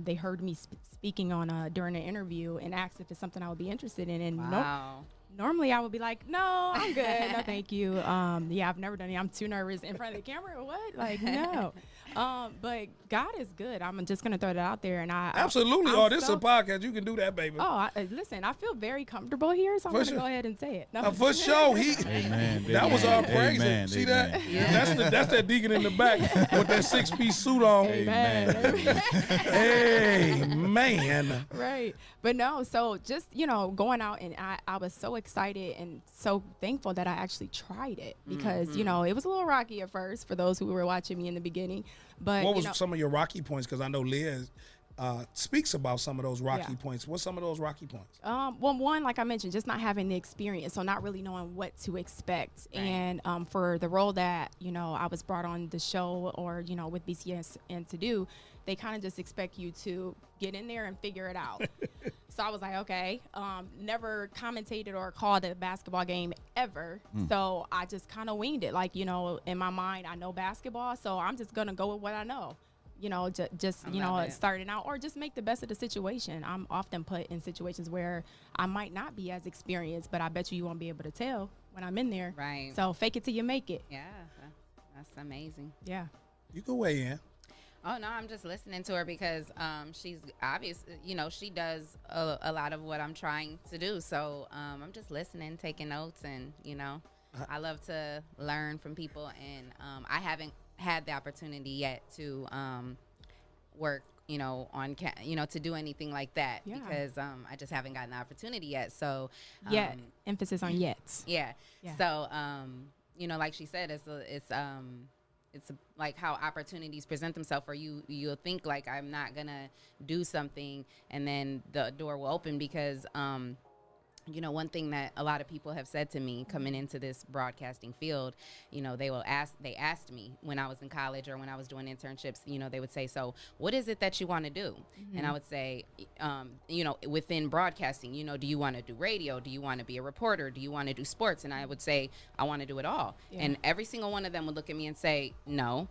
They heard me speaking on during an interview and asked if it's something I would be interested in. And normally I would be like, no, I'm good. No, thank you. Yeah, I've never done it. I'm too nervous in front of the camera or what? Like, no. But God is good. I'm just going to throw that out there. And absolutely. This is a podcast. You can do that, baby. Listen, I feel very comfortable here, so I'm going to go ahead and say it. No. For sure. Amen. That was our praise. See that? Yeah. That's that deacon in the back with that 6-piece suit on. Amen. Amen. Right. But no, so just, going out, and I was so excited and so thankful that I actually tried it because, it was a little rocky at first for those who were watching me in the beginning. But what was some of your rocky points? Because I know Leah speaks about some of those rocky points. What's some of those rocky points? Well, one, like I mentioned, just not having the experience, so not really knowing what to expect. Right. And for the role that, I was brought on the show or, with BCS and to do, they kind of just expect you to get in there and figure it out. So I was like, okay, never commentated or called a basketball game ever. So I just kind of winged it. Like, in my mind, I know basketball, so I'm just going to go with what I know. Starting out, or just make the best of the situation. I'm often put in situations where I might not be as experienced, but I bet you won't be able to tell when I'm in there. Right. So fake it till you make it. Yeah, that's amazing. Yeah. You can weigh in. Oh, no, I'm just listening to her because she's obvious. She does a lot of what I'm trying to do. So I'm just listening, taking notes, and, I love to learn from people. And I haven't had the opportunity yet to work, on to do anything like that because I just haven't gotten the opportunity yet. So emphasis on yet. Yeah. So like she said, it's like how opportunities present themselves, or you'll think like I'm not gonna do something, and then the door will open because one thing that a lot of people have said to me coming into this broadcasting field, they asked me when I was in college or when I was doing internships, they would say, so what is it that you want to do? And I would say, within broadcasting, do you want to do radio? Do you want to be a reporter? Do you want to do sports? And I would say, I want to do it all. Yeah. And every single one of them would look at me and say, no,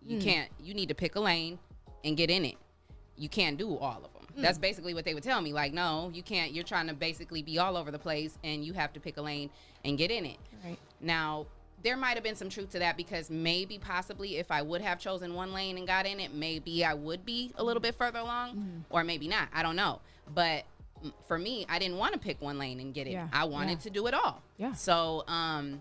you can't. You need to pick a lane and get in it. You can't do all of them. That's basically what they would tell me. Like, no, you can't. You're trying to basically be all over the place, and you have to pick a lane and get in it. Right. Now, there might have been some truth to that because maybe possibly if I would have chosen one lane and got in it, maybe I would be a little bit further along or maybe not. I don't know. But for me, I didn't want to pick one lane and get it. I wanted to do it all. Yeah. So, I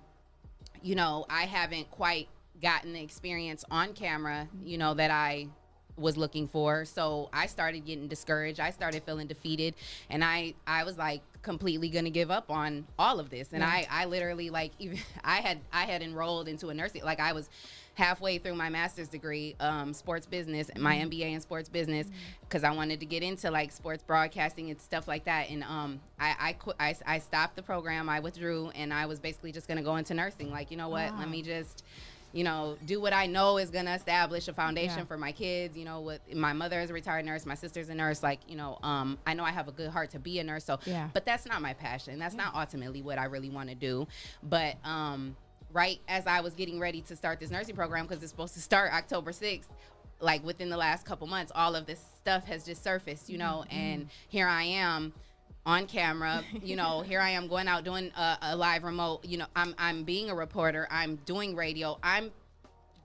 haven't quite gotten the experience on camera, that I was looking for. So I started getting discouraged. I started feeling defeated, and I was like completely gonna give up on all of this. And I literally, like, even I had enrolled into a nursing, like I was halfway through my master's degree, sports business, my MBA in sports business, because I wanted to get into like sports broadcasting and stuff like that. And I stopped the program, I withdrew, and I was basically just gonna go into nursing. Like, you know what, let me just do what I know is going to establish a foundation for my kids. My mother is a retired nurse. My sister's a nurse. Like, I know I have a good heart to be a nurse. So, but that's not my passion. That's not ultimately what I really want to do. But right as I was getting ready to start this nursing program, because it's supposed to start October 6th, like within the last couple months, all of this stuff has just surfaced, and here I am on camera, here I am going out doing a live remote, I'm being a reporter, I'm doing radio, I'm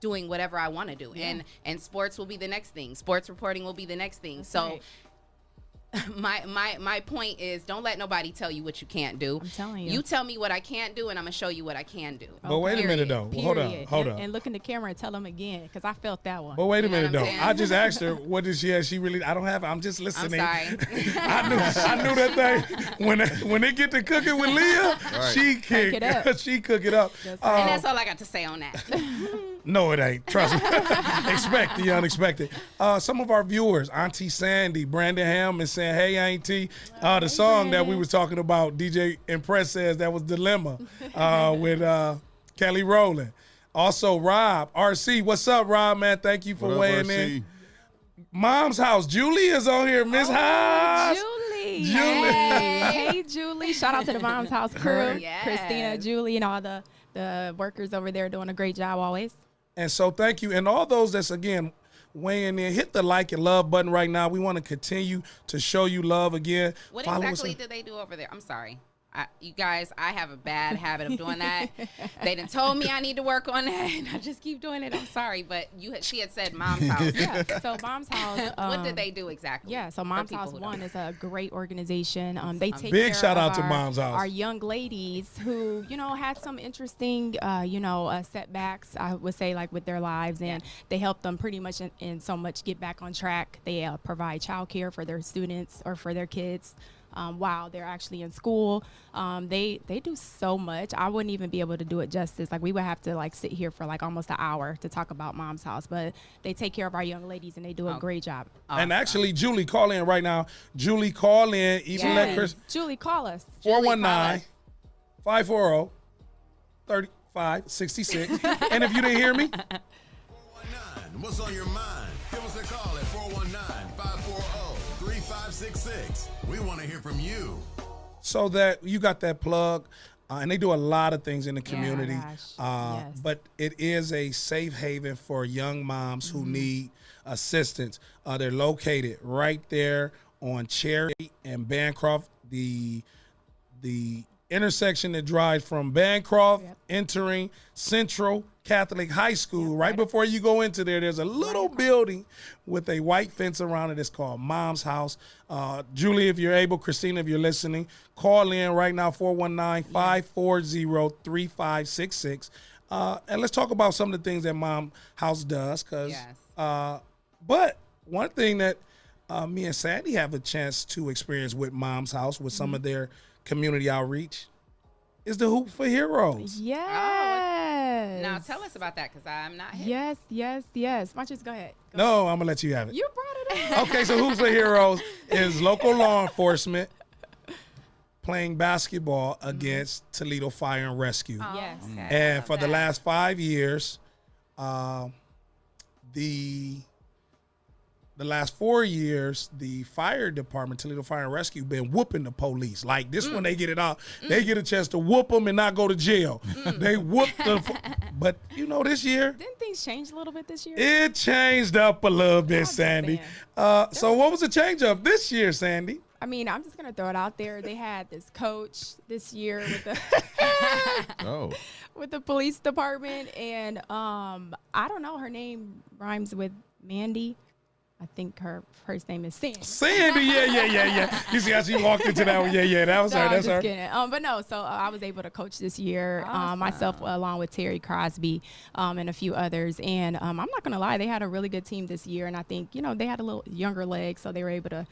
doing whatever I want to do. And sports will be the next thing. Sports reporting will be the next thing. That's right. My point is, don't let nobody tell you what you can't do. I'm telling you. You tell me what I can't do, and I'm gonna show you what I can do. But wait a minute though. Hold on. And look in the camera and tell them again, because I felt that one. But wait a minute though. I just asked her, what did she have? She really, I don't have it. I'm just listening. I'm sorry. I knew that thing. When they get to cooking with Leah, she cook it up. And that's all I got to say on that. No, it ain't. Trust me. Expect the unexpected. Some of our viewers, Auntie Sandi, Brandon Ham, is saying, "Hey, Auntie." The song that we was talking about, DJ Impress says that was Dilemma with Kelly Rowland. Also, Rob, RC. What's up, Rob, man? Thank you for What up, weighing RC? in. Mom's house. Julie is on here. Miss Haas. Julie. Julie. Hey, Julie. Shout out to the Mom's House crew. Yes. Christina, Julie, and all the workers over there doing a great job always. And so thank you. And all those that's, again, weighing in, hit the like and love button right now. We want to continue to show you love again. What Follow us exactly on- do they do over there? I'm sorry. You guys, I have a bad habit of doing that. They done told me I need to work on that, and I just keep doing it. I'm sorry, but she had said Mom's House. Yeah. So Mom's House. What did they do exactly? Yeah, so for Mom's people House who don't One know? is a great organization. They take Big care shout of out to Mom's House. our young ladies who, had some interesting, setbacks, I would say, like with their lives, and they help them pretty much in so much get back on track. They provide childcare for their students or for their kids. While they're actually in school, they do so much. I wouldn't even be able to do it justice. Like we would have to sit here for almost an hour to talk about Mom's House, but they take care of our young ladies and they do a great job. And actually, Julie, call in right now. Julie, call in. Even let Chris. Julie, call us. 419-540-3566. And if you didn't hear me, 419, what's on your mind? Give us a call at 419-540-3566. We want to hear from you. so that you got that plug. And they do a lot of things in the community. Yes. But it is a safe haven for young moms who need assistance. They're located right there on Cherry and Bancroft, the intersection that drives from Bancroft entering Central Catholic High School. Right before you go into there's a little building with a white fence around it. It's called Mom's House. Julie, if you're able, Christina, if you're listening, call in right now, 419-540-3566. And let's talk about some of the things that Mom House does. But one thing that me and Sandi have a chance to experience with Mom's House with some of their community outreach is the Hoop for Heroes. Yes. Now tell us about that because I'm not hip. Yes. Why don't you just go ahead? No, I'm going to let you have it. You brought it up. Okay, so Hoops for Heroes is local law enforcement playing basketball against Toledo Fire and Rescue. Yes. And for the last 5 years, the last 4 years, the fire department, Toledo Fire and Rescue, been whooping the police. Like this when they get it out, they get a chance to whoop them and not go to jail. They whoop but this year, Didn't things change a little bit this year? it changed up a little bit, Sandi. So what was the change up this year, Sandi? I mean, I'm just gonna throw it out there. They had this coach this year with the Oh. with the police department, and I don't know. Her name rhymes with Mandy. I think her first name is Sandi. Sandi, yeah. You see how she walked into that one? Yeah, that was No, her. I'm That's just her. kidding. But no, so I was able to coach this year, myself along with Terry Crosby and a few others. And I'm not going to lie, they had a really good team this year. And I think, they had a little younger legs, so they were able to,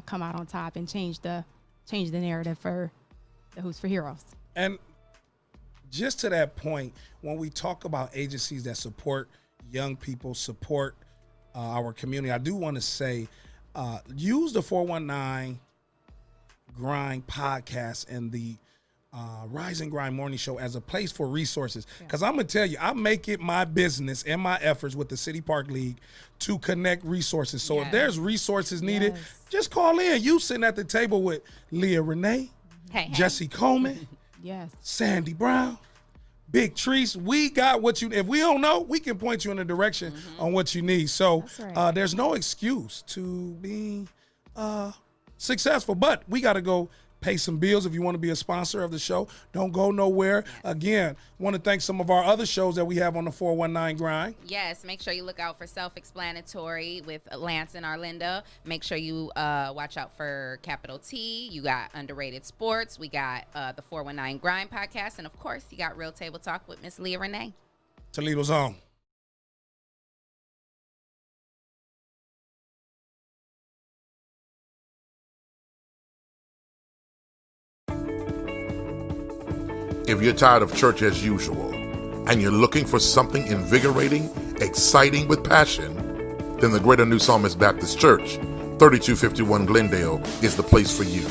come out on top and change the narrative for the Hoops for Heroes. And just to that point, when we talk about agencies that support young people, support our community, I do want to say, use the 419 Grind podcast and the Rise and Grind Morning Show as a place for resources. Because I'm going to tell you, I make it my business and my efforts with the City Park League to connect resources. So if there's resources needed, just call in. You sitting at the table with Leah, Renee, Jesse Coleman, Sandi Brown, Big Trice. We got what you, if we don't know, we can point you in a direction on what you need. So there's no excuse to be successful, but we got to go pay some bills. If you want to be a sponsor of the show, don't go nowhere. Again, want to thank some of our other shows that we have on the 419 Grind. Yes, make sure you look out for Self-Explanatory with Lance and Arlinda. Make sure you watch out for Capital T. You got Underrated Sports. We got the 419 Grind podcast. And, of course, you got Real Table Talk with Miss Leah Renee. Toledo's on. If you're tired of church as usual and you're looking for something invigorating, exciting with passion, then the Greater New Psalmist Baptist Church, 3251 Glendale, is the place for you.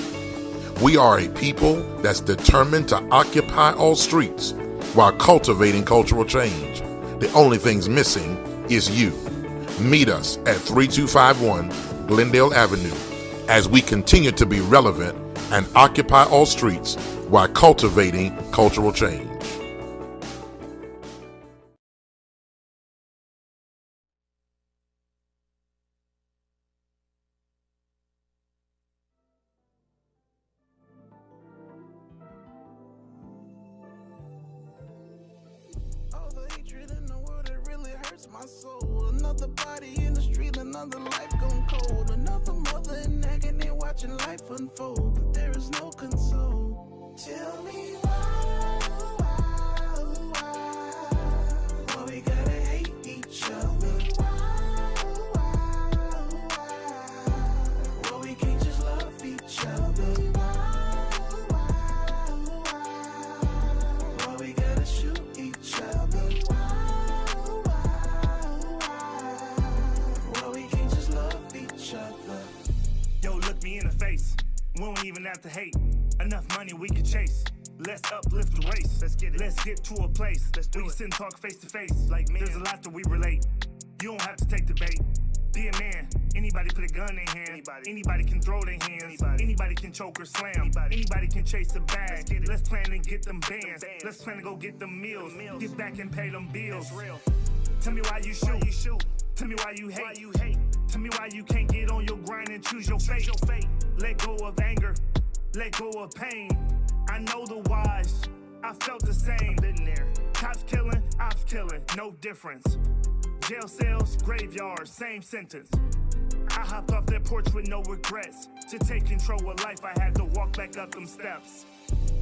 We are a people that's determined to occupy all streets while cultivating cultural change. The only thing's missing is you. Meet us at 3251 Glendale Avenue as we continue to be relevant and occupy all streets while cultivating cultural change. All the hatred in the world, it really hurts my soul. Another body in the street, another life gone cold. Another mother in agony watching life unfold. But there is no console. Tell me why we gotta hate each other. Why we can't just love each other. Why we gotta shoot each other. Why we can't just love each other. Yo, look me in the face. We don't even have to hate. Enough money we can chase. Let's uplift the race. Let's get it. Let's get to a place. We can sit and talk face to face. Like me. There's a lot that we relate. You don't have to take the bait. Be a man. Anybody put a gun in their hand. Anybody can throw their hands. Anybody can choke or slam. Anybody can chase a bag. Let's plan and get them bands. Let's plan to go get them meals. Get back and pay them bills. Tell me why you shoot. Tell me why you hate. Tell me why you can't get on your grind and choose your fate. Let go of anger. Let go of pain. I know the whys. I felt the same. Been there. Cops killing, ops killing. No difference. Jail cells, graveyards, same sentence. I hopped off that porch with no regrets. To take control of life, I had to walk back up them steps.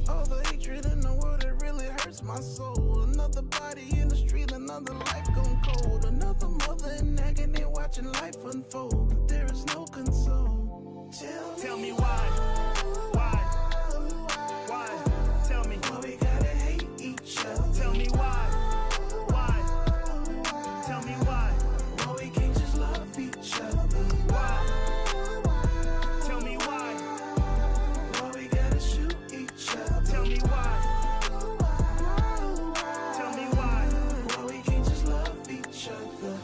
All the hatred in the world, it really hurts my soul. Another body in the street, another life gone cold. Another mother in agony watching life unfold. But there is no console. Tell me why. Tell me why we gotta hate each other. Tell me why. Tell me why. Why we can't just love each other. Why? Tell me why. Why we gotta shoot each other. Tell me why. Tell me why. Why we can't just love each other.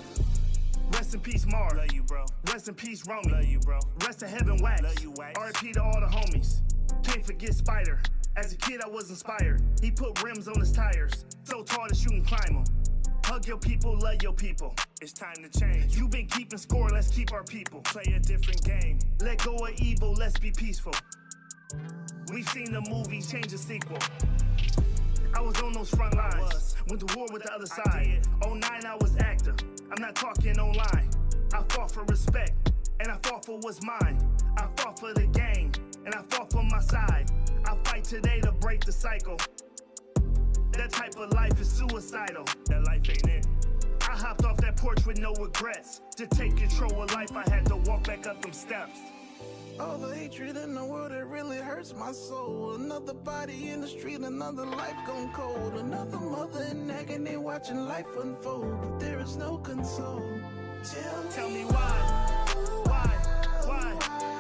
Rest in peace, Mar. Love you, bro. Rest in peace, Romy. Love you, bro. Rest in heaven, Wax. Love you, Wax. R.I.P. to all the homies. Can't forget Spider. As a kid, I was inspired. He put rims on his tires. So tall that you can climb them. Hug your people, love your people. It's time to change. You've been keeping score, let's keep our people. Play a different game. Let go of evil, let's be peaceful. We've seen the movie change the sequel. I was on those front lines. Went to war with the other side. 09, I was active. I'm not talking online. I fought for respect, and I fought for what's mine. I fought for the game, and I fought for my side. I fight today to break the cycle. That type of life is suicidal. That life ain't it. I hopped off that porch with no regrets. To take control of life, I had to walk back up them steps. All the hatred in the world, it really hurts my soul. Another body in the street, another life gone cold. Another mother in agony watching life unfold. But there is no console. Tell me why.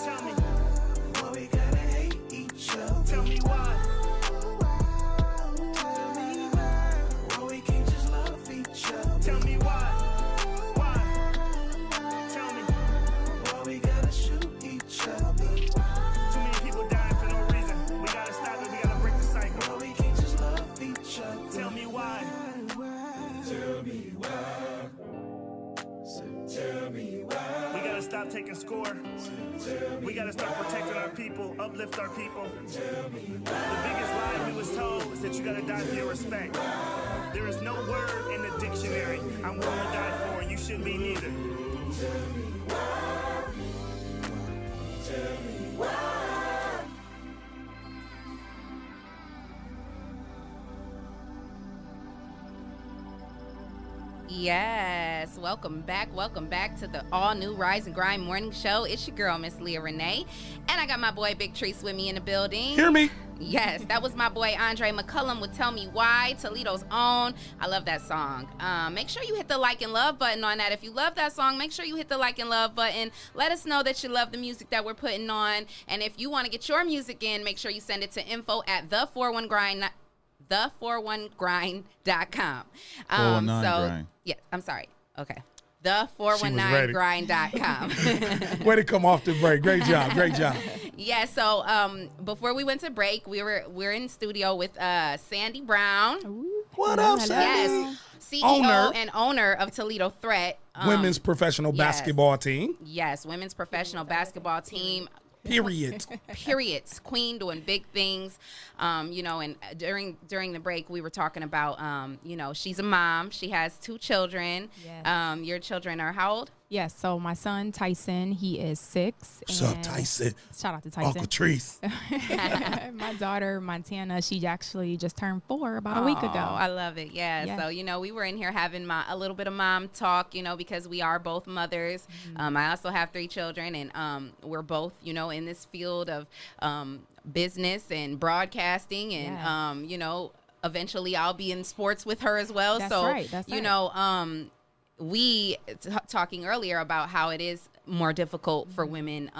Tell me why we gotta hate each other. Tell me why. Tell me why we can't just love each other. Tell me why. Tell me why we gotta shoot each other. Too many people dying for no reason. We gotta stop it, we gotta break the cycle. Why we can't just love each other. Tell me why. Tell me why. Tell me why. We gotta stop taking score. We gotta start protecting our people, uplift our people. The biggest lie we was told is that you gotta die for your respect. There is no word in the dictionary I'm willing to die for, and you shouldn't be neither. Tell me why. Tell me why. Yes, welcome back to the all new Rise and Grind morning show. It's your girl, Miss Leah Renee, and I got my boy Big Trice with me in the building. Hear me? Yes, that was my boy Andre McCullum with Tell Me Why, Toledo's own. I love that song. Make sure you hit the like and love button on that. If you love that song, make sure you hit the like and love button. Let us know that you love the music that we're putting on, and if you want to get your music in, make sure you send it to info@the41grind.com. the41grind.com. 419 grind. Yeah, I'm sorry. Okay. The419grind.com. Way to come off the break. Great job. Great job. Yeah, so before we went to break, we're in studio with Sandi Brown. What up, Sandi? Yes. CEO and owner of Toledo Threat. Women's professional basketball team. Yes, women's professional basketball team. Period. Periods. Queen doing big things. You know, and during the break we were talking about you know, she's a mom. She has 2 children. Yes. Your children are how old? Yes, so my son Tyson, he is 6. What's up, Tyson? Shout out to Tyson. Uncle Trice. My daughter Montana, she actually just turned 4 about a week ago. I love it. Yeah. Yes. So, you know, we were in here having a little bit of mom talk, you know, because we are both mothers. I also have 3 children, and we're both, you know, in this field of business and broadcasting, and you know, eventually I'll be in sports with her as well. That's so right. That's you right. know, we talking earlier about how it is more difficult for women,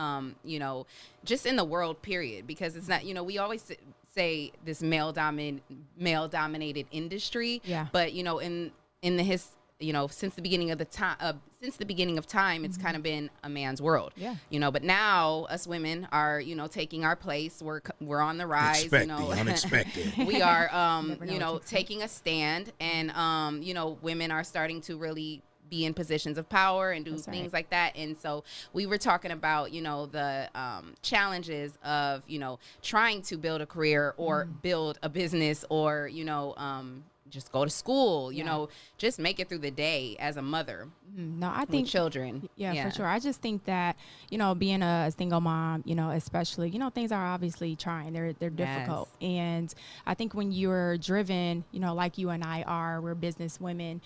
you know, just in the world, period, because it's not, you know, we always say this male dominated industry, but you know, in the you know, since the beginning of time, it's kind of been a man's world. Yeah. You know, but now us women are, you know, taking our place. We're on the rise. Expect you know, the unexpected. We are, you know, taking a stand, and you know, women are starting to really be in positions of power and do things like that. And so we were talking about, you know, the challenges of, you know, trying to build a career or build a business, or, you know, just go to school, you know, just make it through the day as a mother. No, I think children. Yeah, for sure. I just think that, you know, being a single mom, you know, especially, you know, things are obviously trying. They're difficult. And I think when you're driven, you know, like you and I are, we're business women,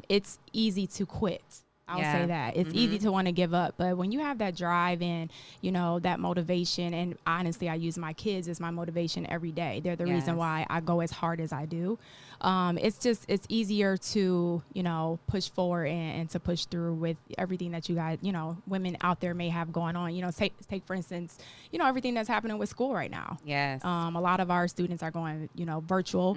it's easy to quit. I'll say that. It's easy to want to give up. But when you have that drive and, you know, that motivation, and honestly, I use my kids as my motivation every day. They're the reason why I go as hard as I do. It's easier to, you know, push forward and to push through with everything that you guys, you know, women out there may have going on. You know, take for instance, you know, everything that's happening with school right now. Yes. A lot of our students are going, you know, virtual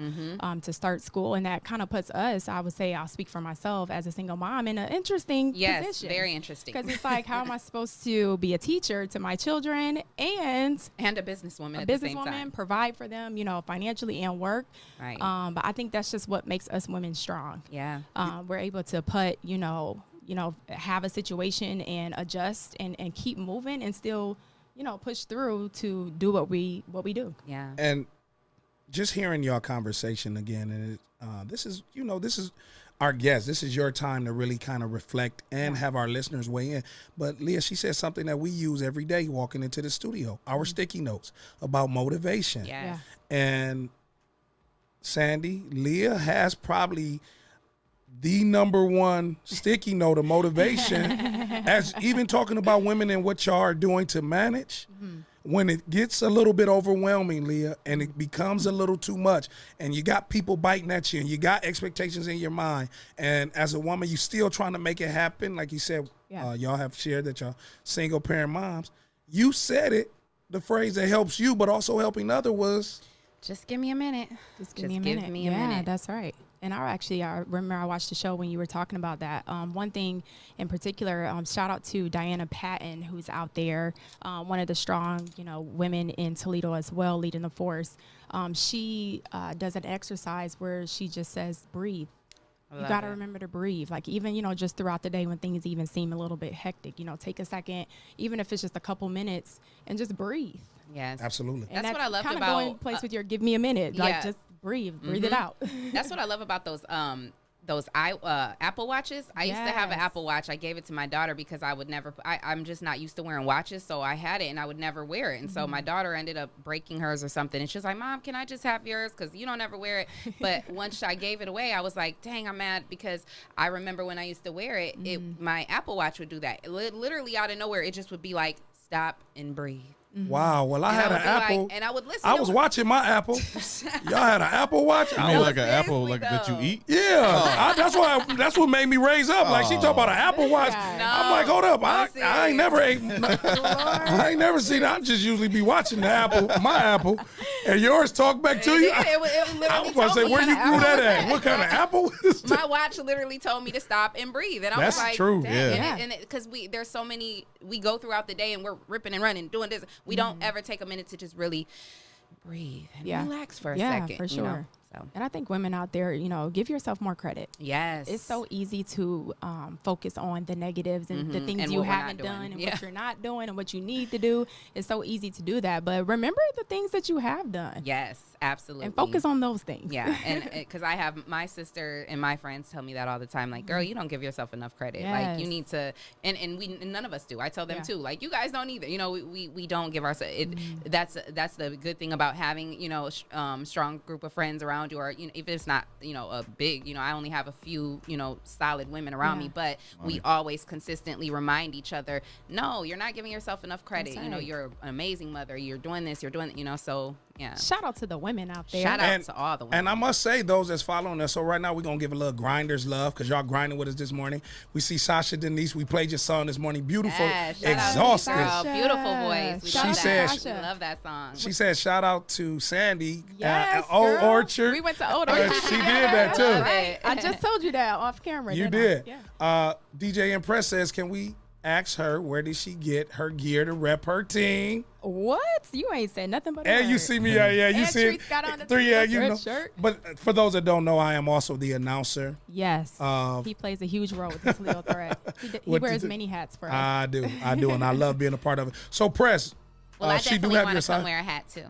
to start school, and that kind of puts us, I would say, I'll speak for myself as a single mom, in an interesting position. Very interesting. Because it's like, how am I supposed to be a teacher to my children and a businesswoman at the same time, provide for them, you know, financially and work. Right. But I think that's just what makes us women strong. Yeah. We're able to put, you know, have a situation and adjust and keep moving and still, you know, push through to do what we do. Yeah. And just hearing your conversation again, and this is our guest. This is your time to really kind of reflect and have our listeners weigh in. But Leah, she said something that we use every day walking into the studio, our sticky notes about motivation. Yes. And Sandi, Leah has probably the #1 sticky note of motivation, as even talking about women and what y'all are doing to manage. When it gets a little bit overwhelming, Leah, and it becomes a little too much, and you got people biting at you, and you got expectations in your mind, and as a woman, you still trying to make it happen. Like you said, y'all have shared that y'all single parent moms. You said it, the phrase that helps you, but also helping others was, just give me a minute. Just give me a minute. Yeah, that's right. And I remember I watched the show when you were talking about that. One thing in particular, shout out to Diana Patton, who's out there, one of the strong, you know, women in Toledo as well, leading the force. She does an exercise where she just says, breathe. You got to remember to breathe. Like, even, you know, just throughout the day when things even seem a little bit hectic, you know, take a second, even if it's just a couple minutes, and just breathe. Yes. Absolutely. And that's what I loved kind of about going place with your give me a minute. Like, just breathe it out. That's what I love about those Apple Watches. I used to have an Apple Watch. I gave it to my daughter because I'm just not used to wearing watches, so I had it and I would never wear it. And so my daughter ended up breaking hers or something, and she was like, Mom, can I just have yours, because you don't ever wear it? But once I gave it away, I was like, dang, I'm mad, because I remember when I used to wear it, my Apple Watch would do that. Literally out of nowhere, it just would be like, stop and breathe. Wow. Well, I had an Apple. And I would listen. I was watching my Apple. Y'all had an Apple Watch? You mean like an apple like that you eat? Yeah. That's what made me raise up. Like, she talking about an Apple Watch. I'm like, hold up. I ain't never ate. I ain't never seen it. I just usually be watching my Apple. And yours talk back to you? It literally I was going to say, where you grew that at? What kind of apple is that? My watch literally told me to stop and breathe. And I was like, that's true. Yeah. And because there's so many, we go throughout the day and we're ripping and running, doing this. We don't ever take a minute to just really breathe and relax for a second. Yeah, for sure. You know? So. And I think women out there, give yourself more credit. Yes. It's so easy to focus on the negatives and the things And you what we're haven't not doing. done and what you're not doing and what you need to do. It's so easy to do that. But remember the things that you have done. Yes, absolutely. And focus on those things. Yeah. And because I have my sister and my friends tell me that all the time. Like, girl, you don't give yourself enough credit. Yes. Like, you need to, and none of us do. I tell them too. Like, you guys don't either. We don't give ourselves, that's the good thing about having, strong group of friends around you, or, if it's not, a big, I only have a few, solid women around me, but we always consistently remind each other, no, you're not giving yourself enough credit. Right. You're an amazing mother. You're doing this, so yeah. Shout out to the women out there. Shout out to all the women. And I must say, those that's following us, so right now we're going to give a little grinders love because y'all grinding with us this morning. We see Sasha Denise. We played your song this morning. Beautiful, exhausted. Beautiful voice. She love that song. She said, shout out to Sandi Yes, at Old girl. Orchard. We went to Old Orchard. She did that too. Right. I just told you that off camera. You didn't did. I? Yeah. DJ Impress says, can we ask her where did she get her gear to rep her team? What? You ain't said nothing but And you see me, you see Trice got on the Trice, shirt. But for those that don't know, I am also the announcer. Yes. He plays a huge role with the Toledo Threat. He wears many hats for us. I do, and I love being a part of it. So, Press, Well, I she do definitely have want your to come sign. wear a hat too.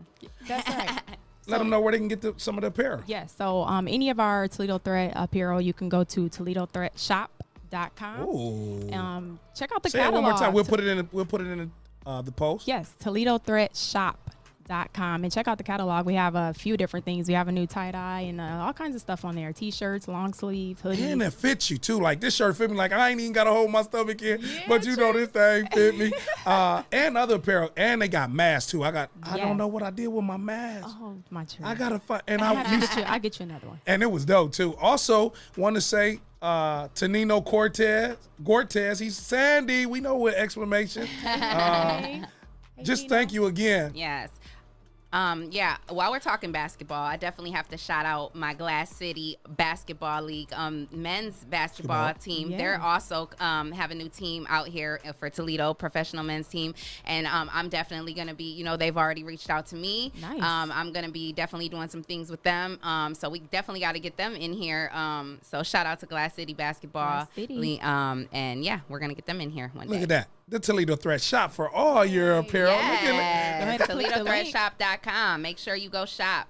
That's right. Let them know where they can get some of the apparel. Yes. So any of our Toledo Threat apparel, you can go to ToledoThreatShop.com. Ooh. Check out the Say catalog. it one more time. We'll put it in the post. Yes, ToledoThreatShop.com, and check out the catalog. We have a few different things. We have a new tie-dye and all kinds of stuff on there. T-shirts, long sleeve, hoodies. And it fits you too. Like this shirt fit me. Like I ain't even got to hold my stomach in, but this thing fit me. And other apparel, and they got masks too. I don't know what I did with my mask. Oh my true. I gotta find. And I'll get you another one. And it was dope too. Also, want to say to Nino Cortez, he's Sandi. We know what exclamation. Just thank you again. Yes. While we're talking basketball, I definitely have to shout out my Glass City Basketball League men's basketball team. Yeah. They're also have a new team out here for Toledo, professional men's team, and I'm definitely going to be, they've already reached out to me. Nice. I'm going to be definitely doing some things with them, so we definitely got to get them in here. So shout out to Glass City Basketball League, and yeah, we're going to get them in here one day. Look at that. The Toledo Threat Shop for all your apparel. Yes. ToledoThreatShop.com. Make sure you go shop.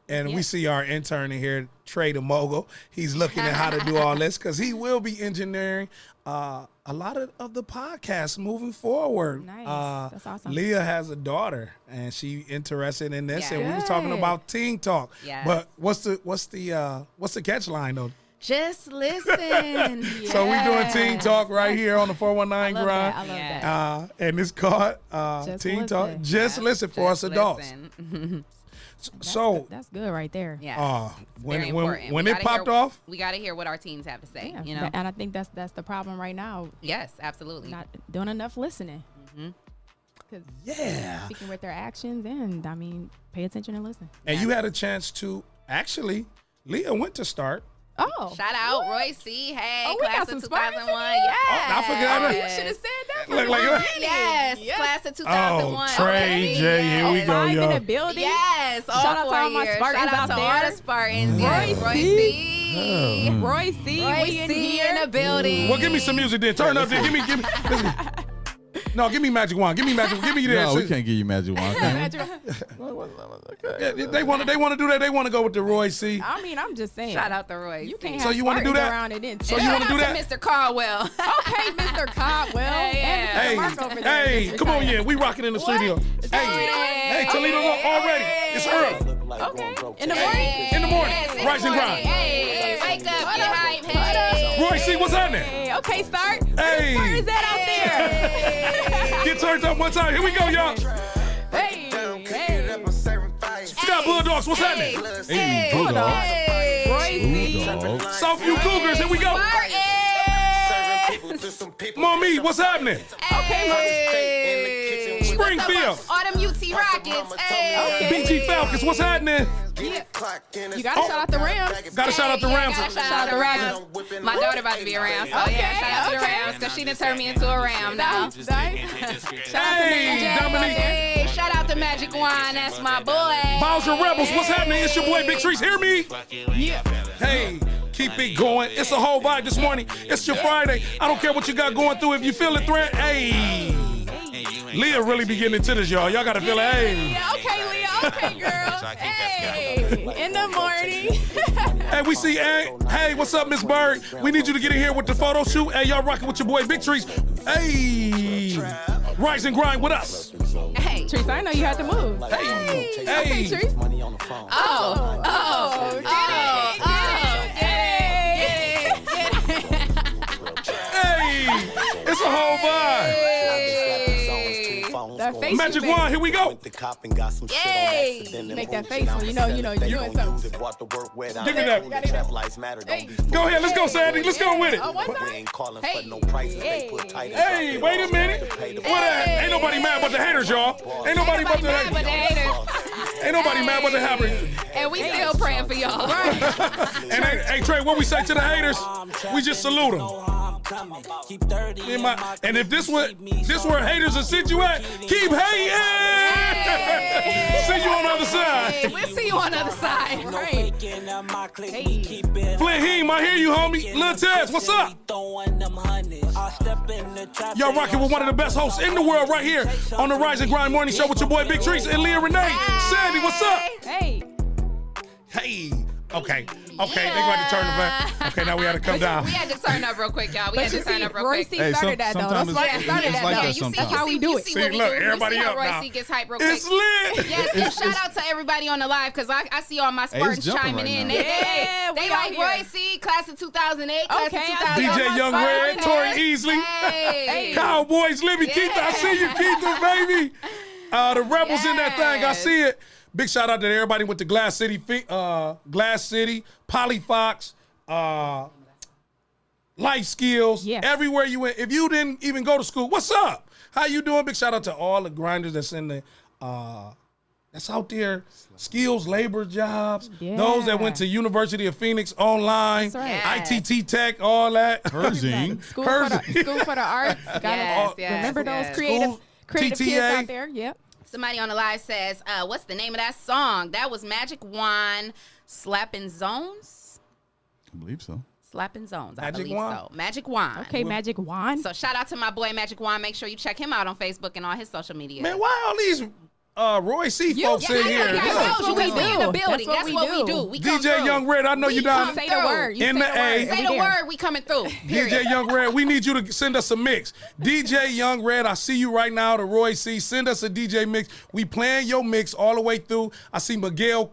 And we see our intern in here, Trey the Mogul. He's looking at how to do all this because he will be engineering a lot of the podcasts moving forward. Nice. That's awesome. Leah has a daughter, and she interested in this. Yeah. And we was talking about Teen Talk. Yes. But what's the catch line though? Just listen. So we doing Teen Talk right here on the 419 I grind. love that. And it's called Teen Talk. Just listen for us adults. That's good right there. Yeah. When it popped off, we got to hear what our teens have to say. Yeah. And I think that's the problem right now. Yes, absolutely. Not doing enough listening. Speaking with their actions, and pay attention and listen. And you had a chance to Leah went to start. Oh, shout out Roy C. Hey, we class got of some 2001. Spartans I forgot. you should have said that. Yes, class of 2001. Trey, Jay, here we go, in yo. the building. Yes, all Shout out to all my years. Spartans Shout out out to there. all the Spartans. Yes, Roy C. Roy C. Roy We in C. here. in the building. Well, give me some music then. Turn up then. Give me. No, give me Magic Wand. Give me Magic. Give me this. No, we can't give you Magic Wand. Yeah, they want to do that. They want to go with the Roy C. I'm just saying. Shout out to Roy. You can't C. have So you want to do that? around it in So you want to do that? Mr. Caldwell. Okay, Mr. Caldwell. Yeah. Hey, come on, yeah, we rocking in the studio. Hey, Toledo already. It's early. Okay. In the morning. In the morning. Rise and grind. Hey, wake up, get hype. Hey. Roy C, what's happening? Hey, okay, start. Hey. Where is that out there? Get turned up one time. Here we go, y'all. Hey. Scott Bulldogs, what's happening? Hey, Bulldogs. Bulldogs. Southview Cougars, here we go. Mommy, what's happening? Hey. Springfield. Autumn UT Rockets. Hey. BG Falcons, what's happening? You gotta shout out the Rams. Gotta shout out the Rams. Shout out the Rams. My daughter about to be a Ram, so yeah, shout out to the Rams because she done turned me into a Ram now. Nice. Shout out to Hey, Dominique. Hey, shout out to Magic Wine, that's my boy. Bowser Rebels, what's happening? It's your boy Big Trice. Hear me? Yeah. Hey, keep it going. It's a whole vibe this morning. It's your Friday. I don't care what you got going through. If you feel the threat, hey. Leah really be getting into this, y'all. Y'all gotta feel it. Hey. Yeah, okay, Leah. Okay, girl. Hey. In the morning. Hey, we see, hey, what's up, Miss Bird? We need you to get in here with the photo shoot. Hey, y'all rocking with your boy Big Trice. Hey. Rise and grind with us. Hey. Trice, I know you had to move. Hey. Okay, Trice. Hey, it's a whole vibe. That face Magic you made. Wand, here we go. Yay. Make that face when you know you're doing something. Give me that. Go ahead, let's go, Sandi. Let's go with it. Oh, one time? Hey, wait a minute. What? Ain't nobody mad but the haters, y'all. Ain't nobody but the haters. Ain't nobody mad but the haters. And we still praying for y'all. And hey, Trey, what we say to the haters? We just salute them. And if this where haters will sit you at, keep hating. See you on the other side. Hey, we'll see you on the other side. Right. Flint Heem, I hear you, homie. Lil Tez, what's up? Y'all rocking with one of the best hosts in the world right here on the Rise and Grind Morning Show with your boy Big Trice and Leah Renee. Sandi, what's up? Hey. Hey. Okay, they going to turn the back. Okay, now we had to come down. We had to turn up real quick, y'all. We had to turn up real Roy quick. C started that, though. sometimes That's it's like that You see, sometimes. That's how we do it. See See, what we look, do. everybody You see how up Roy now. C gets hype real quick. It's lit. Yes, and shout out to everybody on the live because I see all my Spartans jumping chiming right in. now. They we like out here. Roy C, class of 2008, class Okay, of I 2000. DJ Young Red, Tori Easley, Hey. Cowboys, Libby, Keith, I see you, Keith, baby. The Rebels in that thing, I see it. Big shout out to everybody with the Glass City, Poly Fox, Life Skills, Yes. everywhere you went. If you didn't even go to school, what's up? How you doing? Big shout out to all the grinders that's in the that's out there, skills, labor jobs, Yeah. those that went to University of Phoenix online, That's right. ITT Tech, all that. Herzing. School for the arts. Gotta remember those creative kids TTA. out there. Yep. Somebody on the live says, what's the name of that song? That was Magic Wand, Slapping Zones? I believe so. Slapping Zones, I Magic believe Wand? so. Magic Wand. Okay, Magic Wand. So shout out to my boy Magic Wand. Make sure you check him out on Facebook and all his social media. Man, why all these Roy C folks in here? That's what we do. do in the building. That's That's what what we we do. do. We come DJ through. Young Red, I know you down. Say the word. You In say the the A. word. Say We the there. word, we coming through. Period. DJ Young Red, we need you to send us a mix. DJ Young Red, I see you right now, the Roy C. Send us a DJ mix. We playing your mix all the way through. I see Miguel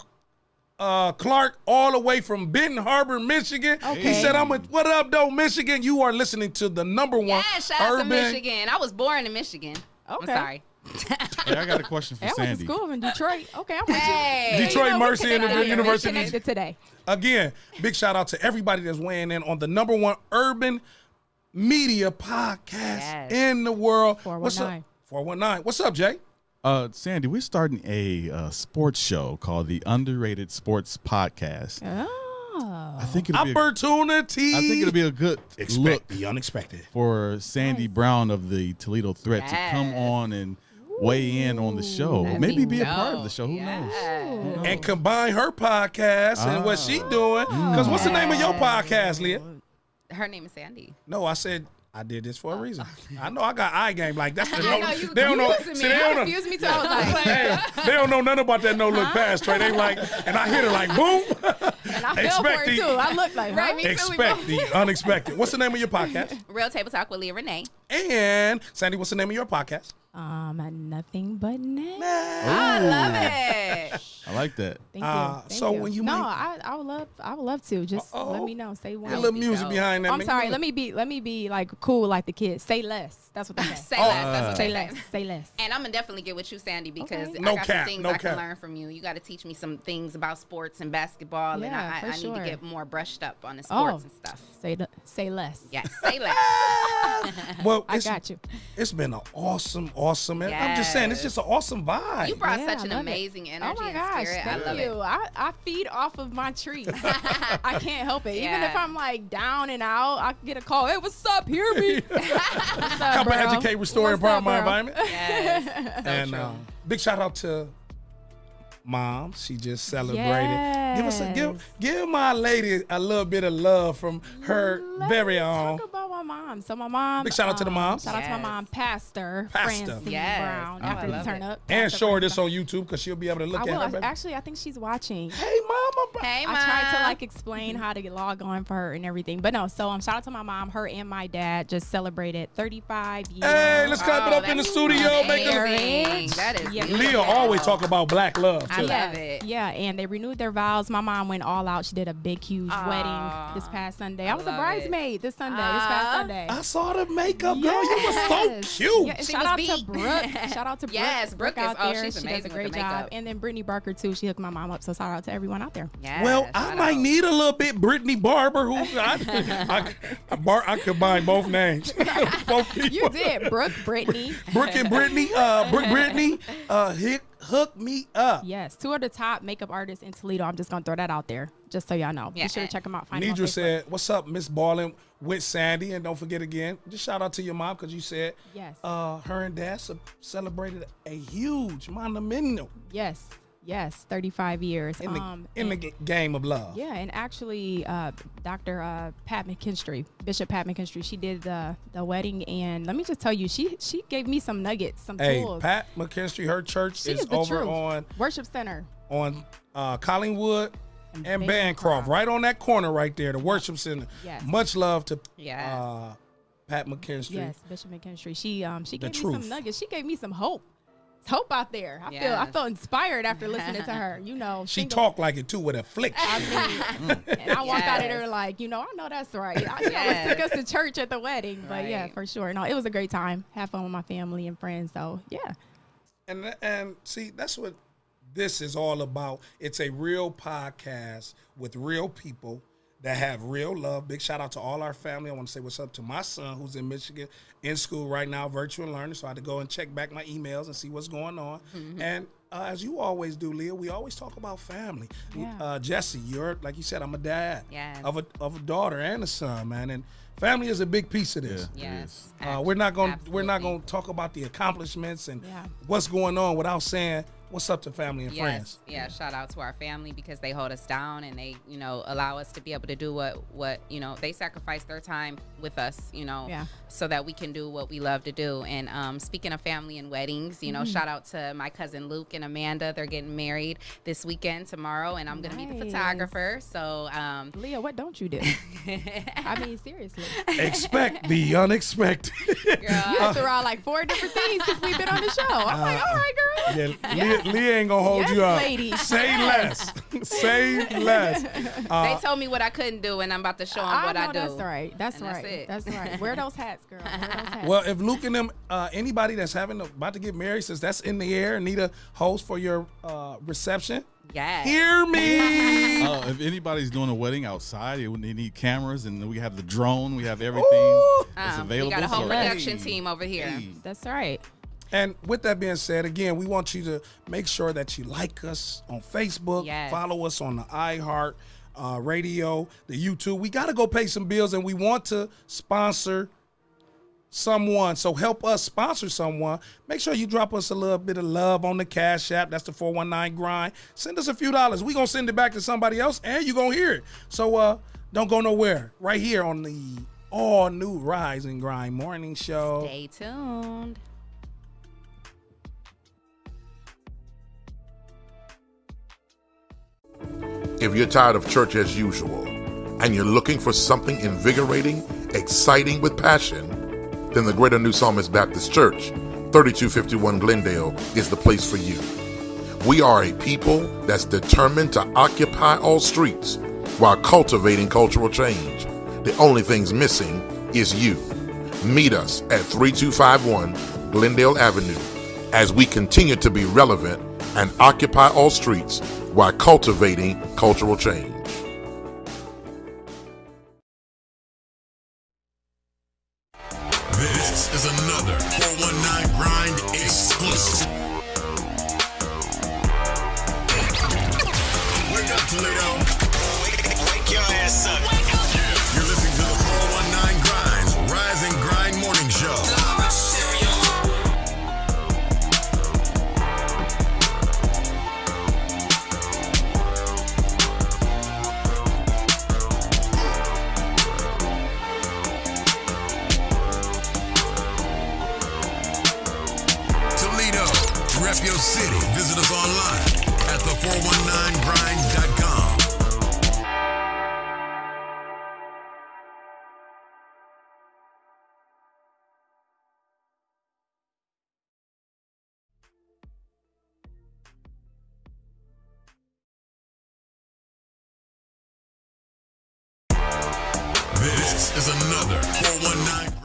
Clark all the way from Benton Harbor, Michigan. Okay. He said, what up, though, Michigan? You are listening to the number one Yeah, shout out to urban. Michigan. I was born in Michigan. I'm Okay. sorry. Hey, I got a question for I went to Sandi. school in Detroit. Okay, I'm with Hey. you. Detroit Mercy and the We University. connected today. Again, big shout out to everybody that's weighing in on the number one urban media podcast Yes. in the world. What's up? 419. 419. What's up, Jay? Sandi, we're starting a sports show called the Underrated Sports Podcast. Oh. I think it'll be Opportunity. I think it'll be a good look Expect the unexpected. for Sandy Brown of the Toledo Threat to come on and weigh in on the show. That'd Maybe be be a part of dope. the show. Who knows? Who knows? And combine her podcast and what she doing. Because what's the name of your podcast, Leah? Her name is Sandi. No, I said I did this for a reason. I know I got eye game like that's the I no, know you they don't know. confusing me. See, they You don't know. confused me too. I was like, Hey, they don't know nothing about that no look pass trade. They like, and I hit it like boom. And I fell for it too. I look like, Right, huh? me too. Expect the unexpected. What's the name of your podcast? Real Table Talk with Leah Renee. And Sandi, what's the name of your podcast? Nothing but net. I love it. I like that. Thank you. Thank So you. when you no, make- I would love to. Just let me know. Say one. a little music behind that. I'm man. sorry. Let me be like cool like the kids. Say less. That's what they say. Say less. That's what Say they less. say. Say less. And I'm gonna definitely get with you, Sandi, because Okay. I No got cap, some things no I can cap. learn from you. You got to teach me some things about sports and basketball, Yeah, and for I need sure. to get more brushed up on the sports and stuff. Say less. Yes, say less. Well, I got you. It's been an awesome. And I'm just saying, it's just an awesome vibe. You brought Yeah, such an I love it. amazing energy Oh my and gosh, spirit. thank I love you. it. I feed off of my trees. I can't help it. Even Yeah. if I'm like down and out, I get a call. Hey, what's up? Hear me? What's up, Help bro? educate, restore, and What's empower up, my bro? environment. Yes, so And true. big shout out to Mom. She just celebrated. Give my lady a little bit of love from her very own. Talk about my mom. So my mom. Big shout out to the moms. Shout out to my Yes. mom, Pastor Pastor. Francine Yes. Brown. Oh, I After the love turn it. up. And Pastor show her Francine this on YouTube because she'll be able to look I at will. her. baby. Actually, I think she's watching. Hey, Mama. Hey, I tried to Mom. like explain how to log on for her and everything, but no. So shout out to my mom. Her and my dad just celebrated 35 years. Hey, let's clap it up in the that's studio. Make amazing. it. That is Yeah. beautiful. Leah always talk about black love I too. love it. Yeah, and they renewed their vows. My mom went all out. She did a big, huge wedding this past Sunday. I was a love it. bridesmaid this past Sunday. I saw the makeup, girl. You were so Yes. cute. Yeah, and She shout was out beat. to Brooke. Shout out to Brooke. Yes, Brooke is- out oh, there. she's She does a amazing with great the job. makeup. And then Brittany Barker too. She hooked my mom up. So shout out to everyone out there. Yes, Well, I shout might out. need a little bit Brittany Barber. Who I combine both names. Both people. You did, Brooke, Brittany. Brooke and Brittany. Brooke Brittany. Hook me up. Yes, two of the top makeup artists in Toledo. I'm just gonna throw that out there, just so y'all know. Yeah. Be sure to check them out. Find them on Nidra Facebook. said, "What's up, Miss Ballin with Sandi?" And don't forget again, just shout out to your mom because you said, Yes. her and dad celebrated a huge monumental Yes, 35 years. in the and- game of love. Yeah, and actually, Dr. Pat McKinstry, Bishop Pat McKinstry, she did the wedding, and let me just tell you, she gave me some nuggets, some Hey, tools. Pat McKinstry, her church She is is the over truth. on Worship Center. Collingwood and Bancroft, right on that corner right there, the worship center. Yes. Much love to Yes. Pat McKinstry. Yes, Bishop McKinstry. She gave me truth. some nuggets. She gave me some hope. Hope out there. I Yes. felt inspired after listening to her. You know, She single- talked like it too with a flick. I mean, and I walked out of there Yes. like, I know that's right. I Yes. took us to church at the wedding, but yeah, Right. for sure. No, it was a great time. Have fun with my family and friends. So yeah, And see, that's what this is all about. It's a real podcast with real people that have real love. Big shout out to all our family. I want to say what's up to my son who's in Michigan in school right now, virtual learning. So I had to go and check back my emails and see what's going on. And as you always do, Leah, we always talk about family. Yeah. Jesse, you're like you said, I'm a dad Yes. of a daughter and a son, man. And family is a big piece of this. Yes. We're not going Absolutely. to talk about the accomplishments and Yeah. what's going on without saying what's up to family and friends. Yeah, shout out to our family because they hold us down and they, allow us to be able to do what they sacrifice their time with us, Yeah. so that we can do what we love to do. And speaking of family and weddings, shout out to my cousin Luke and Amanda. They're getting married this weekend tomorrow, and I'm going to be the Nice. photographer. So, Leah, what don't you do? I mean, seriously. Expect the unexpected. You have to throw out like 4 different things since we've been on the show. I'm like, all right, girl. Yeah, Leah ain't gonna hold Yes, you up. lady. Say less. Say less. they told me what I couldn't do, and I'm about to show them what I do. That's right. That's And right. that's That's it. right. Wear those hats, girl. Wear those hats. Well, if Luke and them, anybody that's about to get married, since that's in the air, need a host for your reception, Yes. hear me. If anybody's doing a wedding outside, they need cameras, and we have the drone, we have everything. Ooh. It's We available. got a whole so- production Hey. team over here. Hey. That's right. And with that being said, again, we want you to make sure that you like us on Facebook, Yes. follow us on the iHeart radio, the YouTube. We got to go pay some bills, and we want to sponsor someone. So help us sponsor someone. Make sure you drop us a little bit of love on the Cash App. That's the 419 grind. Send us a few dollars. We're going to send it back to somebody else, and you're going to hear it. So don't go nowhere. Right here on the all new Rise and Grind morning show. Stay tuned. If you're tired of church as usual and you're looking for something invigorating, exciting with passion, then the Greater New Psalmist Baptist Church, 3251 Glendale, is the place for you. We are a people that's determined to occupy all streets while cultivating cultural change. The only thing's missing is you. Meet us at 3251 Glendale Avenue as we continue to be relevant and occupy all streets while cultivating cultural change. This is another 419 Grind exclusive. Wake up, Toledo. Wake your ass up. You're listening to the 419 Grind Rise and Grind Morning Show. Rep your city. Visit us online at the419grind.com. This is another 419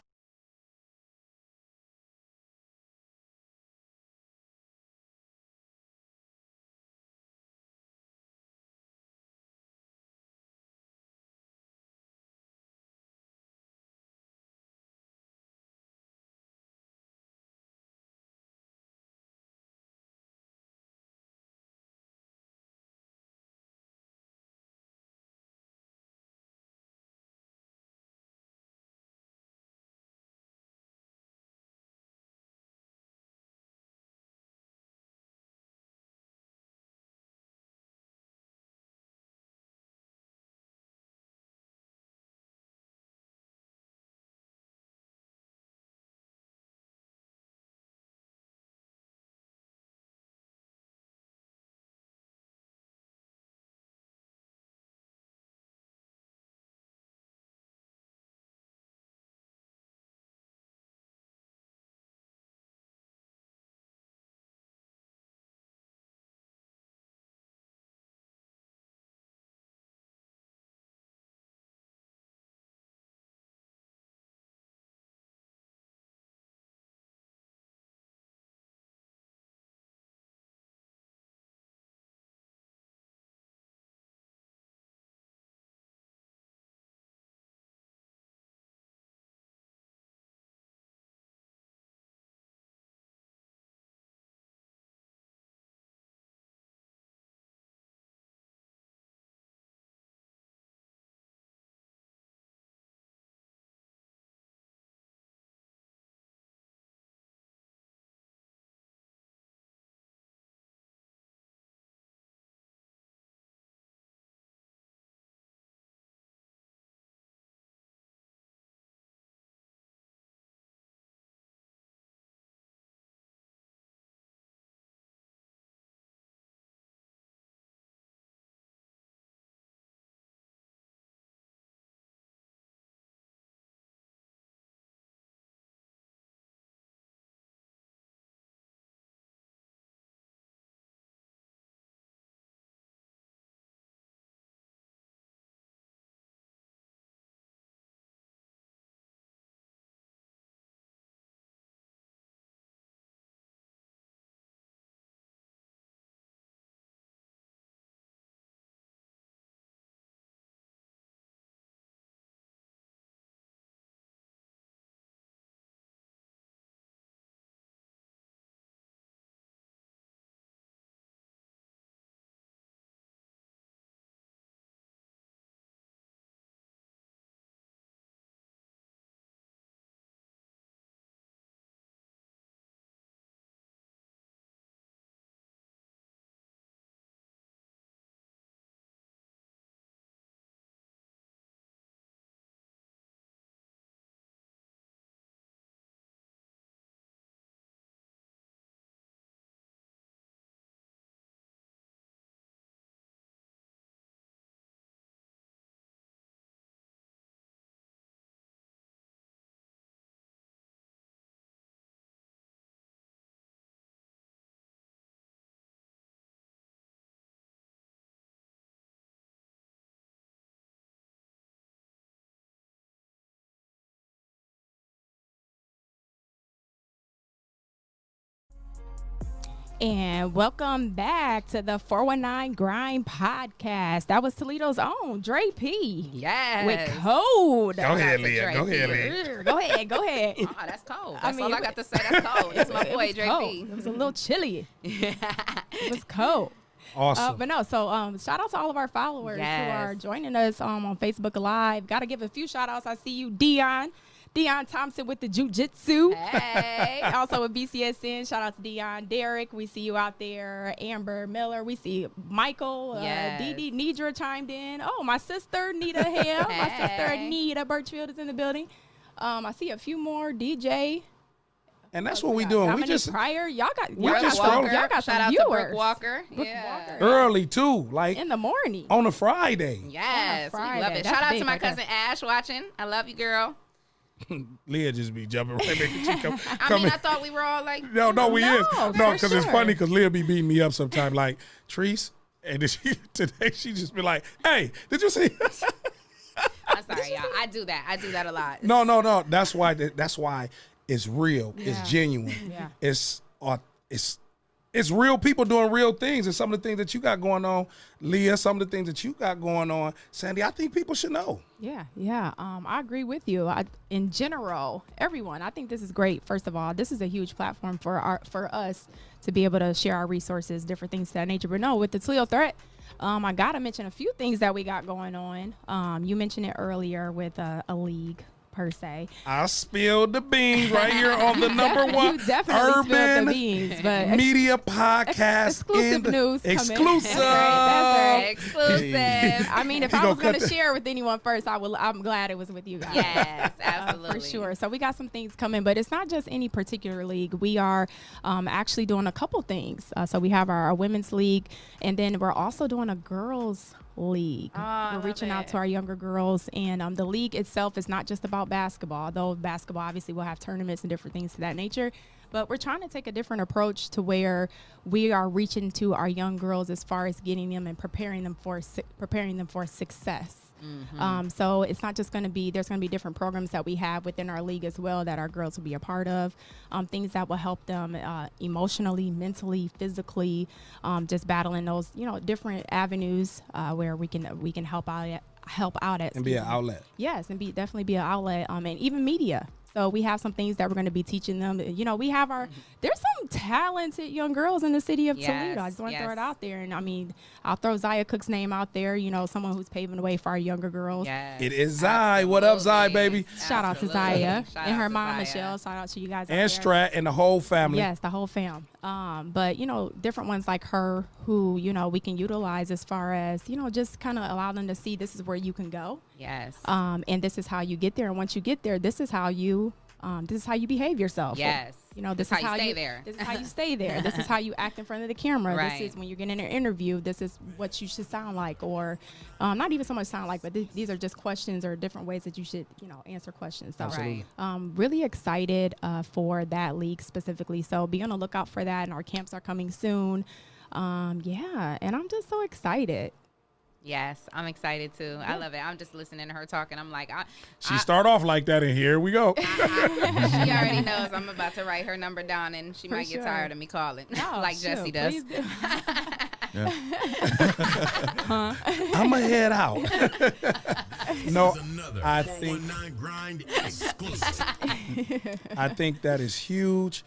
And welcome back to the 419 Grind Podcast. That was Toledo's own Dre P. Yes. With Code. Go ahead, Leah. Go ahead, Leah. Go ahead. Oh, that's cold. That's all I got to say. That's cold. That's my boy, Dre P. It was a little chilly. It was cold. Awesome. But no, so shout out to all of our followers who are joining us on Facebook Live. Got to give a few shout outs. I see you, Dion Thompson with the Jiu-Jitsu. Hey. Also with BCSN. Shout out to Dion. Derek, we see you out there. Amber Miller, we see Michael. Dee Nidra chimed in. Oh, my sister, Nita Hale. My sister, Anita Birchfield is in the building. I see a few more. DJ. And that's what we doing. We just prior. Y'all got Shout some out viewers. to Brooke Walker. Brooke Walker. early too, like in the morning on a Friday. Yes, Friday. we love it. That's Shout out big to my right there. cousin Ash watching. I love you, girl. Leah just be jumping right back at you. I thought we were all like, no, we is. No, because it's sure. funny because Leah be beating me up sometimes, like Trice, and then today she just be like, "Hey, did you see?" I'm sorry, y'all. I do that a lot. No. That's why it's real. Yeah. It's genuine. Yeah. It's real people doing real things, and some of the things that you got going on, Leah. Some of the things that you got going on, Sandi. I think people should know. Yeah. I agree with you. In general, everyone, I think this is great. First of all, this is a huge platform for us to be able to share our resources, different things to that nature. But no, with the Toledo threat, I gotta mention a few things that we got going on. You mentioned it earlier with a league per se. I spilled the beans right here on the number one You definitely spilled the urban beans, but media podcast. exclusive news coming. Exclusive. That's right. Exclusive. I mean, if I was going to share with anyone first, I'm glad it was with you guys. Yes, absolutely. For sure. So we got some things coming, but it's not just any particular league. We are actually doing a couple things. So we have our women's league, and then we're also doing a girls' league. We're reaching out to our younger girls, and the league itself is not just about basketball, though basketball obviously will have tournaments and different things to that nature. But we're trying to take a different approach to where we are reaching to our young girls as far as getting them and preparing them for success. Mm-hmm. So it's not just going to be, there's going to be different programs that we have within our league as well that our girls will be a part of, things that will help them emotionally, mentally, physically, just battling those, different avenues where we can help out at And be an outlet. Yes, and definitely be an outlet, and even media. So we have some things that we're going to be teaching them. We have there's some talented young girls in the city of Toledo. I just want to throw it out there. And I mean, I'll throw Zaya Cook's name out there, someone who's paving the way for our younger girls. Yes, It is Zai. What up, Zai, baby? Shout out to Zaya and her mom, Zaya. Michelle. Shout out to you guys. And Strat and the whole family. Yes, the whole fam. But, different ones like her who, we can utilize as far as, just kind of allow them to see this is where you can go. Yes. And this is how you get there. And once you get there, this is how you behave yourself. Yes. This is how you stay there. This is how you stay there. This is how you act in front of the camera. Right. This is when you're getting an interview. This is what you should sound like, or not even so much sound like, but these are just questions or different ways that you should, answer questions. So, Absolutely. really excited for that league specifically. So be on the lookout for that, and our camps are coming soon. And I'm just so excited. Yes, I'm excited too. I love it. I'm just listening to her talking. I'm like, She start off like that, and here we go. she already knows I'm about to write her number down, and she might get tired of me calling, like Jesse does. Please do. I'ma head out. No, Another I 419 Grind exclusive. I think that is huge.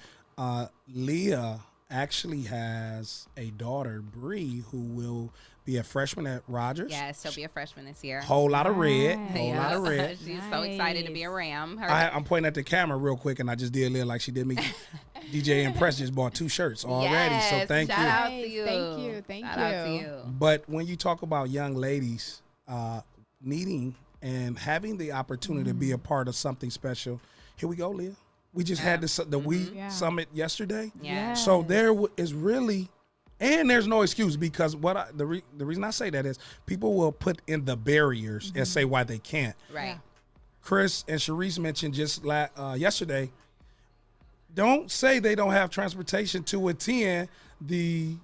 Leah actually has a daughter, Bree, who will be a freshman at Rogers. Yes, she'll be a freshman this year. Whole lot of red. Nice. Whole lot of red. She's so excited to be a Ram. I'm pointing at the camera real quick, and I just did Leah like she did me. DJ Impress just bought 2 shirts already, so thank shout you. out to you. Thank Shout out to you. But when you talk about young ladies needing and having the opportunity to be a part of something special, here we go, Leah. We just had the We Summit yesterday. Yeah. So there is really, and there's no excuse, because the reason I say that is people will put in the barriers and say why they can't. Right. Chris and Sharice mentioned just yesterday, don't say they don't have transportation to attend the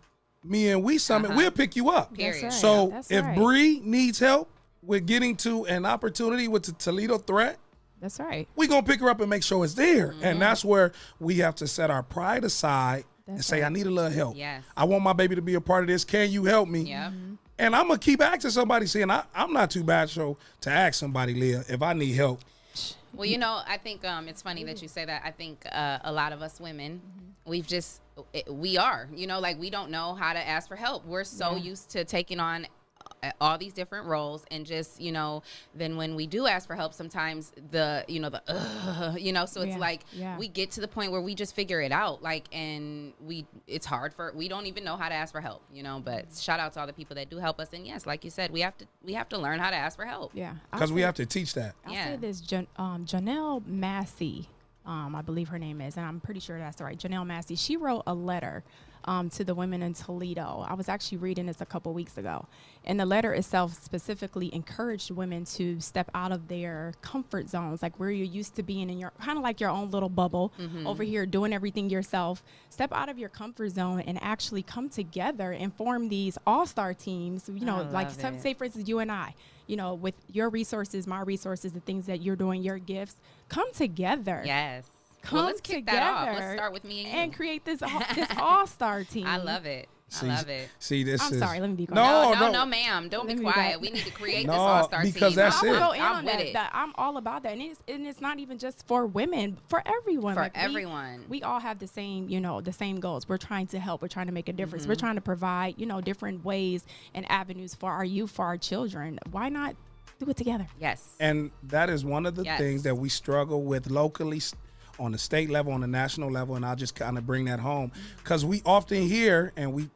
Me and We Summit. We'll pick you up. Period. That's right. So That's if right. Bree needs help with getting to an opportunity with the Toledo threat, That's right. we're going to pick her up and make sure it's there. And that's where we have to set our pride aside and say, I need a little help. Yes. I want my baby to be a part of this. Can you help me? Yep. And I'm going to keep asking somebody, saying, I'm not too bad, so to ask somebody, Leah, if I need help. Well, you know, I think it's funny that you say that. I think a lot of us women, we are, you know, like we don't know how to ask for help. We're so used to taking on all these different roles, and just, you know, then when we do ask for help, sometimes so it's like we get to the point where we just figure it out, like, and it's hard we don't even know how to ask for help, you know. But shout out to all the people that do help us, and yes, like you said, we have to learn how to ask for help. Yeah, because we have to teach that. I'll say this, Janelle Massey, I believe her name is, and I'm pretty sure that's right. Janelle Massey, she wrote a letter to the women in Toledo. I was actually reading this a couple weeks ago, and the letter itself specifically encouraged women to step out of their comfort zones, like where you're used to being in your kind of like your own little bubble over here, doing everything yourself. Step out of your comfort zone and actually come together and form these all-star teams. You know, like say for instance, you and I, you know, with your resources, my resources, the things that you're doing, your gifts, come together. Yes. Come let's kick together that off. Let's start with me and you. Create this all-star team. I love it. See, I love it. See, this I'm is... sorry, let me be quiet. No, ma'am. Don't be quiet. We need to create this all-star team. Because that's it. I'm with it. I'm all about that. And it's not even just for women, for everyone. For everyone. We all have the same, you know, the same goals. We're trying to help. We're trying to make a difference. We're trying to provide, you know, different ways and avenues for our youth, for our children. Why not do it together? Yes. And that is one of the things that we struggle with locally, on the state level, on the national level, and I'll just kind of bring that home, because we often hear, and we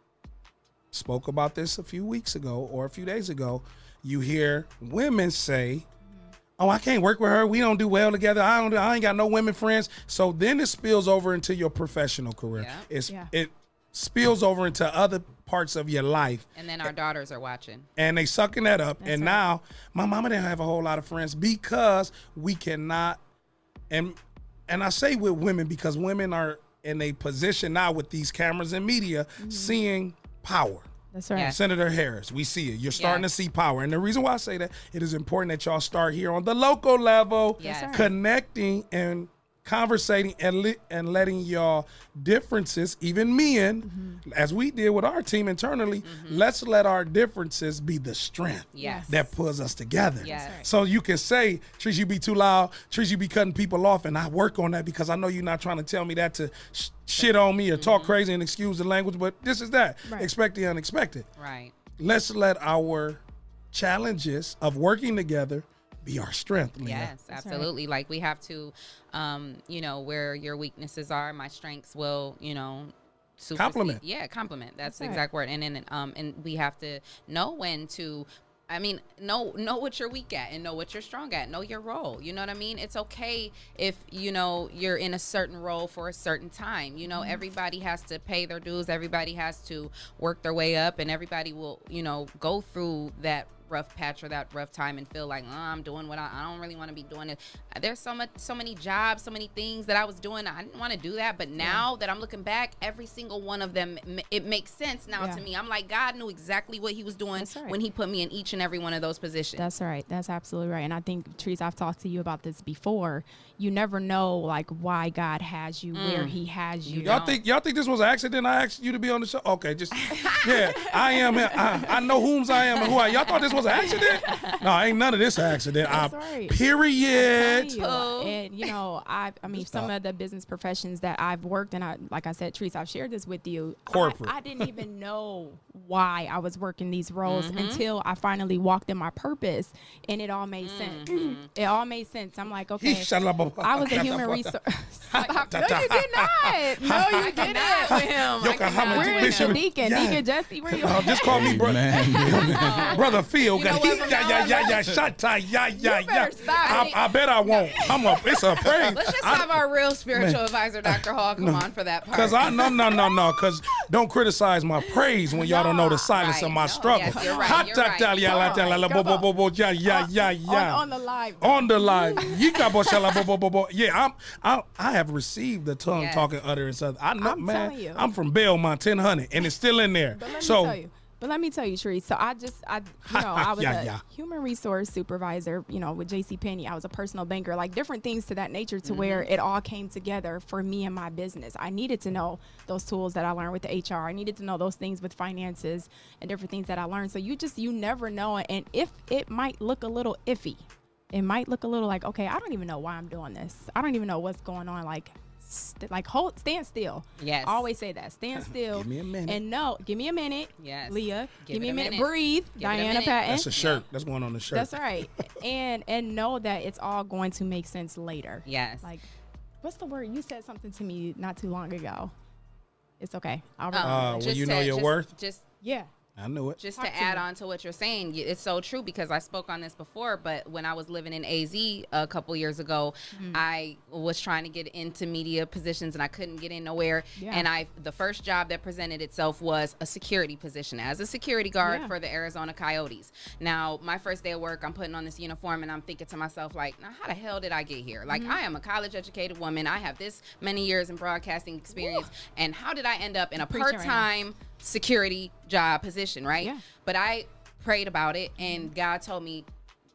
spoke about this a few weeks ago or a few days ago, you hear women say, oh, I can't work with her. We don't do well together. I ain't got no women friends. So then it spills over into your professional career. Yeah. It spills over into other parts of your life. And then our daughters are watching. And they sucking that up. That's right. Now my mama didn't have a whole lot of friends because we cannot, and I say with women because women are in a position now with these cameras and media seeing power. That's right. Yes. Senator Harris, we see it. You're starting to see power. And the reason why I say that, it is important that y'all start here on the local level, connecting and conversating and letting y'all differences, even men, as we did with our team internally, let's let our differences be the strength that pulls us together. Yes. So you can say, Trice, you be too loud. Trice, you be cutting people off. And I work on that because I know you're not trying to tell me that to shit on me or talk crazy and excuse the language, but this is that. Expect the unexpected. Right. Let's let our challenges of working together be our strength, Leah. Yes, absolutely. Like we have to, you know, where your weaknesses are, my strengths will, you know, compliment. Yeah, compliment. That's the exact word. And then, and we have to know when to, know what you're weak at and know what you're strong at. Know your role. You know what I mean? It's okay if, you know, you're in a certain role for a certain time. You know, everybody has to pay their dues. Everybody has to work their way up, and everybody will, you know, go through that rough patch or that rough time and feel like, oh, I'm doing what I don't really want to be doing it. There's so many jobs, so many things that I was doing. I didn't want to do that, but now that I'm looking back, every single one of them, it makes sense now to me. I'm like, God knew exactly what he was doing when he put me in each and every one of those positions. That's right. That's absolutely right. And I think, Trice, I've talked to you about this before. You never know, like, why God has you where he has you. Y'all think this was an accident? I asked you to be on the show? Okay, just, I am. I know whom's I am and who I am. Y'all thought this was an accident? No, ain't none of this an accident. That's right. Period. And, you know, I mean, some of the business professions that I've worked in, like I said, Trice, I've shared this with you. Corporate. I didn't even know why I was working these roles until I finally walked in my purpose, and it all made sense. It all made sense. I'm like, okay, I was a human resource. No, you did not. No, you did not with him. Where is the deacon? Deacon Jesse, where you just call me brother Phil. Shut I bet I won't. It's a praise. Let's just have our real spiritual advisor, Dr. Hall, come on for that part. Because no. Because don't criticize my praise when y'all don't know the silence of my struggle. Yes, you're right. On the live. Yeah, I have received the tongue talking utterance. I know, man. I'm from Belmont 1000, and it's still in there. But let me tell you. But let me tell you, Trice. So I was Yeah. a human resource supervisor, with JCPenney. I was a personal banker, like different things to that nature, to where it all came together for me and my business. I needed to know those tools that I learned with the HR. I needed to know those things with finances and different things that I learned. So you never know. And if it might look a little iffy, it might look a little like, okay, I don't even know why I'm doing this. I don't even know what's going on. Stand still. Yes. I always say that. Stand still. Give me a minute. And no, give me a minute. Yes. Leah, give Give me it a a minute. minute. Breathe. Give it a Diana minute. Patton. That's a shirt. That's going on the shirt. That's right. and know that it's all going to make sense later. Yes. Like, what's the word? You said something to me not too long ago. It's okay. I'll remember. When you know your worth? Yeah. I knew it. Just Talk to to add me. on to what you're saying, it's so true, because I spoke on this before, but when I was living in AZ a couple years ago, I was trying to get into media positions and I couldn't get in nowhere. Yeah. And the first job that presented itself was a security position as a security guard Yeah. for the Arizona Coyotes. Now, my first day of work, I'm putting on this uniform and I'm thinking to myself, like, now how the hell did I get here? Like, I am a college educated woman. I have this many years in broadcasting experience. And how did I end up in a Preaching right now. part-time security job position, right? Yeah. But I prayed about it, and God told me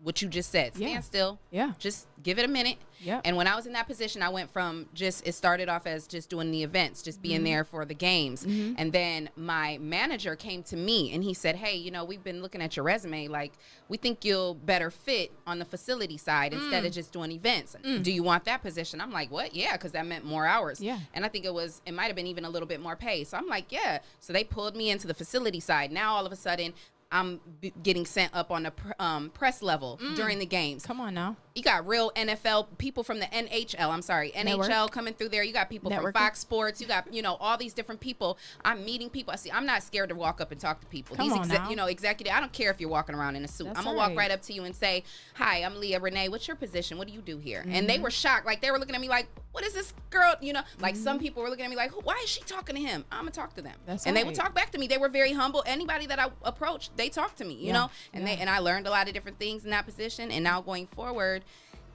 what you just said. Stand Yeah. still. Yeah. Just give it a minute. Yep. And when I was in that position, I went from it started off as just doing the events, just being there for the games. And then my manager came to me and he said, hey, we've been looking at your resume. Like, we think you'll better fit on the facility side instead of just doing events. Do you want that position? I'm like, what? Yeah, because that meant more hours. Yeah. And I think it might have been even a little bit more pay. So I'm like, yeah. So they pulled me into the facility side. Now, all of a sudden, I'm getting sent up on the press level during the games. Come on now. You got real NFL people from the NHL Network. coming through there. You got people from Networking. Fox Sports. You got, all these different people. I'm meeting people. I'm not scared to walk up and talk to people. Come on now. Executive. I don't care if you're walking around in a suit. That's I'm going to walk right. right up to you and say, hi, I'm Leah. Renee, what's your position? What do you do here? And they were shocked. Like, they were looking at me like, what is this girl? Like some people were looking at me like, why is she talking to him? I'm going to talk to them. That's and they would right. talk back to me. They were very humble. Anybody that I approached, they talked to me, you know? And I learned a lot of different things in that position. And now going forward,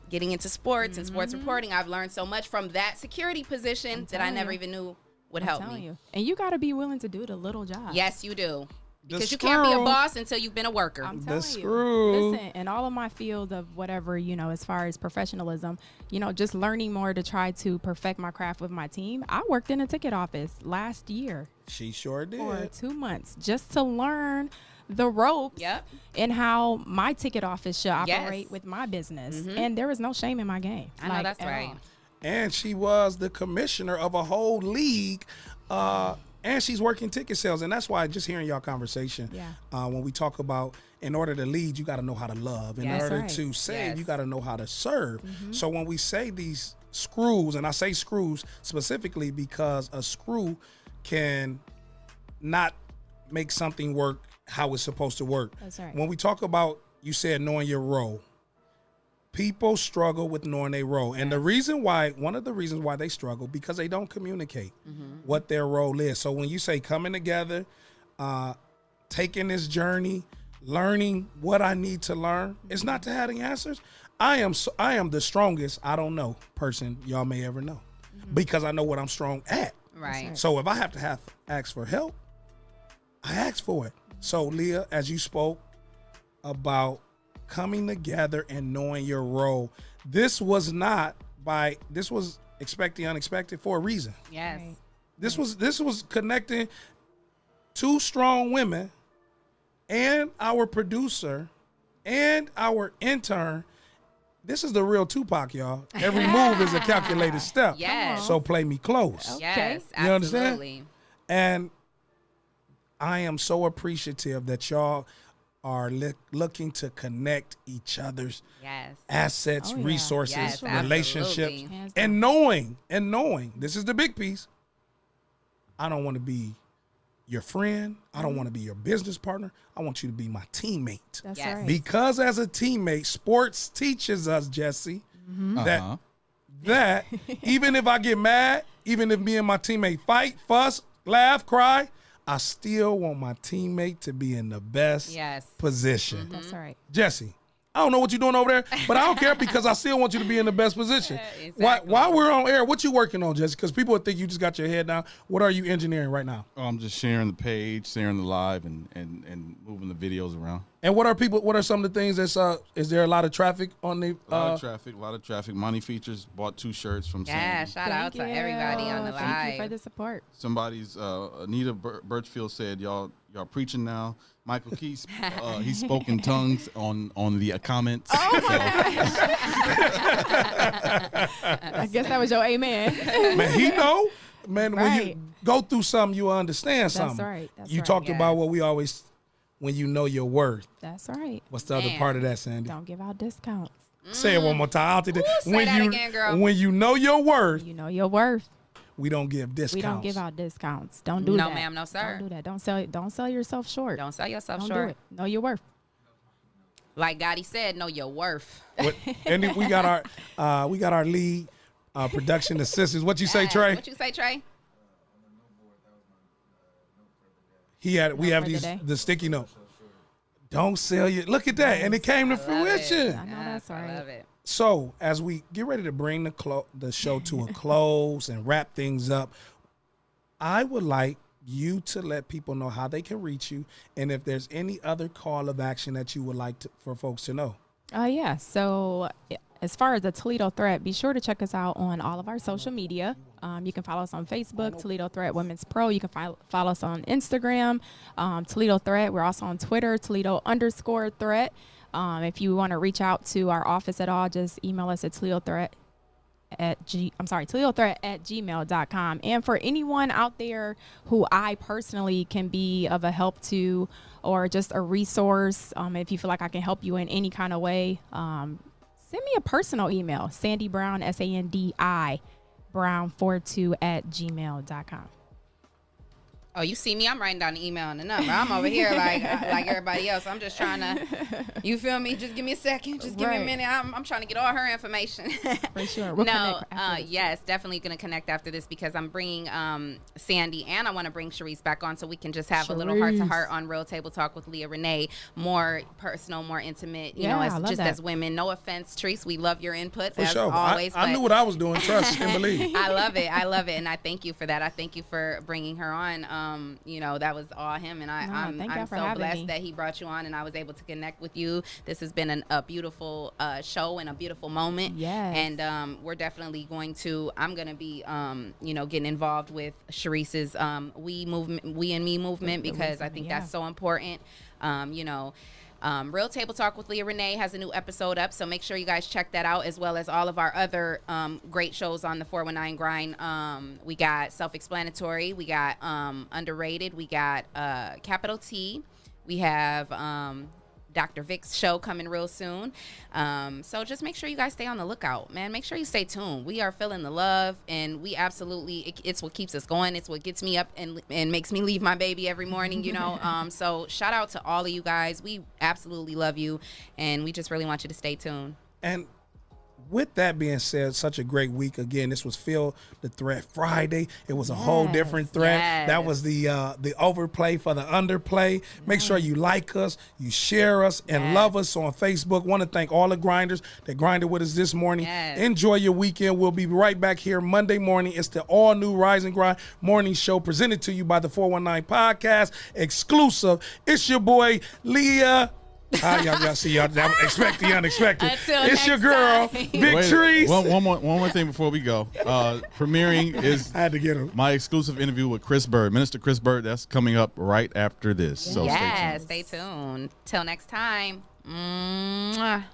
getting into sports and sports reporting, I've learned so much from that security position that I never even knew would help me. You. And you got to be willing to do the little jobs. Yes, you do. The Because you can't be a screw. boss until you've been a worker. I'm The telling screw. you. Listen, in all of my field of whatever, as far as professionalism, just learning more to try to perfect my craft with my team. I worked in a ticket office last year She sure did. for 2 months just to learn the ropes Yep. and how my ticket office should Yes. operate with my business. And there was no shame in my game. I know that's at right. all. And she was the commissioner of a whole league. And she's working ticket sales. And that's why just hearing y'all conversation, when we talk about in order to lead, you got to know how to love. In Yes. order Right. to save, Yes. you got to know how to serve. So when we say these screws, and I say screws specifically because a screw can not make something work how it's supposed to work. That's right. When we talk about, you said knowing your role. People struggle with knowing their role. And one of the reasons why they struggle, because they don't communicate what their role is. So when you say coming together, taking this journey, learning what I need to learn, it's not to have the answers. I am the strongest I don't know person y'all may ever know, because I know what I'm strong at. Right. So if I have to ask for help, I ask for it. So Leah, as you spoke about coming together and knowing your role, this was expect the unexpected for a reason. Yes. Right. This was connecting two strong women and our producer and our intern. This is the real Tupac, y'all. Every move is a calculated step. Yes. So play me close. Yes, You understand? absolutely. And I am so appreciative that y'all are looking to connect each other's Yes. assets, Oh, yeah. resources, Yes, relationships, absolutely. Hands and knowing, this is the big piece. I don't want to be your friend. I don't want to be your business partner. I want you to be my teammate. That's Yes. right. Because as a teammate, sports teaches us, Jesse, Uh-huh. that even if I get mad, even if me and my teammate fight, fuss, laugh, cry, I still want my teammate to be in the best Yes. position. That's right. Jesse, I don't know what you're doing over there, but I don't care because I still want you to be in the best position. Exactly. While we're on air, what you working on, Jesse? Because people would think you just got your head down. What are you engineering right now? Oh, I'm just sharing the page, sharing the live, and moving the videos around. And what are some of the things that's is there a lot of traffic on the A lot of traffic. Money Features bought 2 shirts from Yeah, Sandi. shout out to everybody on the live. Thank you for the support. Somebody's Anita Birchfield said y'all preaching now. Michael Keys, he spoke in tongues on the comments. Oh my gosh. I guess that was your amen. Man, he know. Man, when you Right. go through something, you understand something. That's right. That's You right. talked about Yes. what we always, when you know your worth. That's right. What's the other Man. part of that, Sandi? Don't give out discounts. Say it one more time. I'll take that. Ooh, say that again, girl. When you know your worth, You know your worth. we don't give discounts. We don't give out discounts. Don't do No, that. ma'am, no, sir. Don't do that. Don't sell yourself short. Don't sell yourself Don't short. do it. Know your worth. Like Gotti said, know your worth. And then we got our lead production assistants. What you say, Yes. Trey? What you say, Trey? We have for these today. the sticky note. Don't sell you. Look at that, and it came to Love fruition. it. I know that's I right. love it. So as we get ready to bring the show to a close and wrap things up, I would like you to let people know how they can reach you, and if there's any other call of action that you would like for folks to know. Yeah. So as far as the Toledo Threat, be sure to check us out on all of our social media. You can follow us on Facebook, Toledo Threat Women's Pro. You can follow us on Instagram, Toledo Threat. We're also on Twitter, Toledo_Threat. If you want to reach out to our office at all, just email us at ToledoThreat@gmail.com. And for anyone out there who I personally can be of a help to, or just a resource, if you feel like I can help you in any kind of way, send me a personal email, Sandi Brown, SANDI Brown42@gmail.com. Oh, you see me? I'm writing down the email and the number. I'm over here like everybody else. I'm just trying to, you feel me? Just give me a second. Just give me a Right. minute. I'm trying to get all her information. For sure. We'll No, connect after this. yes, definitely going to connect after this because I'm bringing Sandi and I want to bring Trice back on so we can just have a little heart to heart on Real Table Talk with Leah Renee. More personal, more intimate, you know, Yeah, as I love just that. as women. No offense, Trice. We love your input For as sure. always. I but knew what I was doing. Trust and believe. I love it. I love it. And I thank you for that. I thank you for bringing her on. You know, that was all him. And I'm thank y'all for so having blessed me. that he brought you on and I was able to connect with you. This has been a beautiful show and a beautiful moment. Yes. And we're definitely going to, I'm going to be, you know, getting involved with Sharice's We and Me movement because I think that's so important. You know, Real Table Talk with Leah Renee has a new episode up, so make sure you guys check that out, as well as all of our other great shows on the 419 Grind. We got Self-Explanatory, we got Underrated, we got Capital T, we have Dr. Vic's show coming real soon. So just make sure you guys stay on the lookout, man. Make sure you stay tuned. We are feeling the love, and we absolutely, it's what keeps us going. It's what gets me up and makes me leave my baby every morning, you know. So shout out to all of you guys. We absolutely love you, and we just really want you to stay tuned. And with that being said, such a great week. Again, this was Feel the Threat Friday. It was a whole different threat. Yes. That was the overplay for the underplay. Make sure you like us, you share us, and love us on Facebook. Want to thank all the grinders that grinded with us this morning. Yes. Enjoy your weekend. We'll be right back here Monday morning. It's the all-new Rise and Grind morning show presented to you by the 419 Podcast. Exclusive. It's your boy, Leah. Y'all see, y'all expect the unexpected. Until It's your next girl, time. Big Trice. One more thing before we go. Premiering is I had to get him. my exclusive interview with Chris Bird, Minister Chris Bird. That's coming up right after this. So Yes, stay tuned. stay tuned. Till next time. Mwah.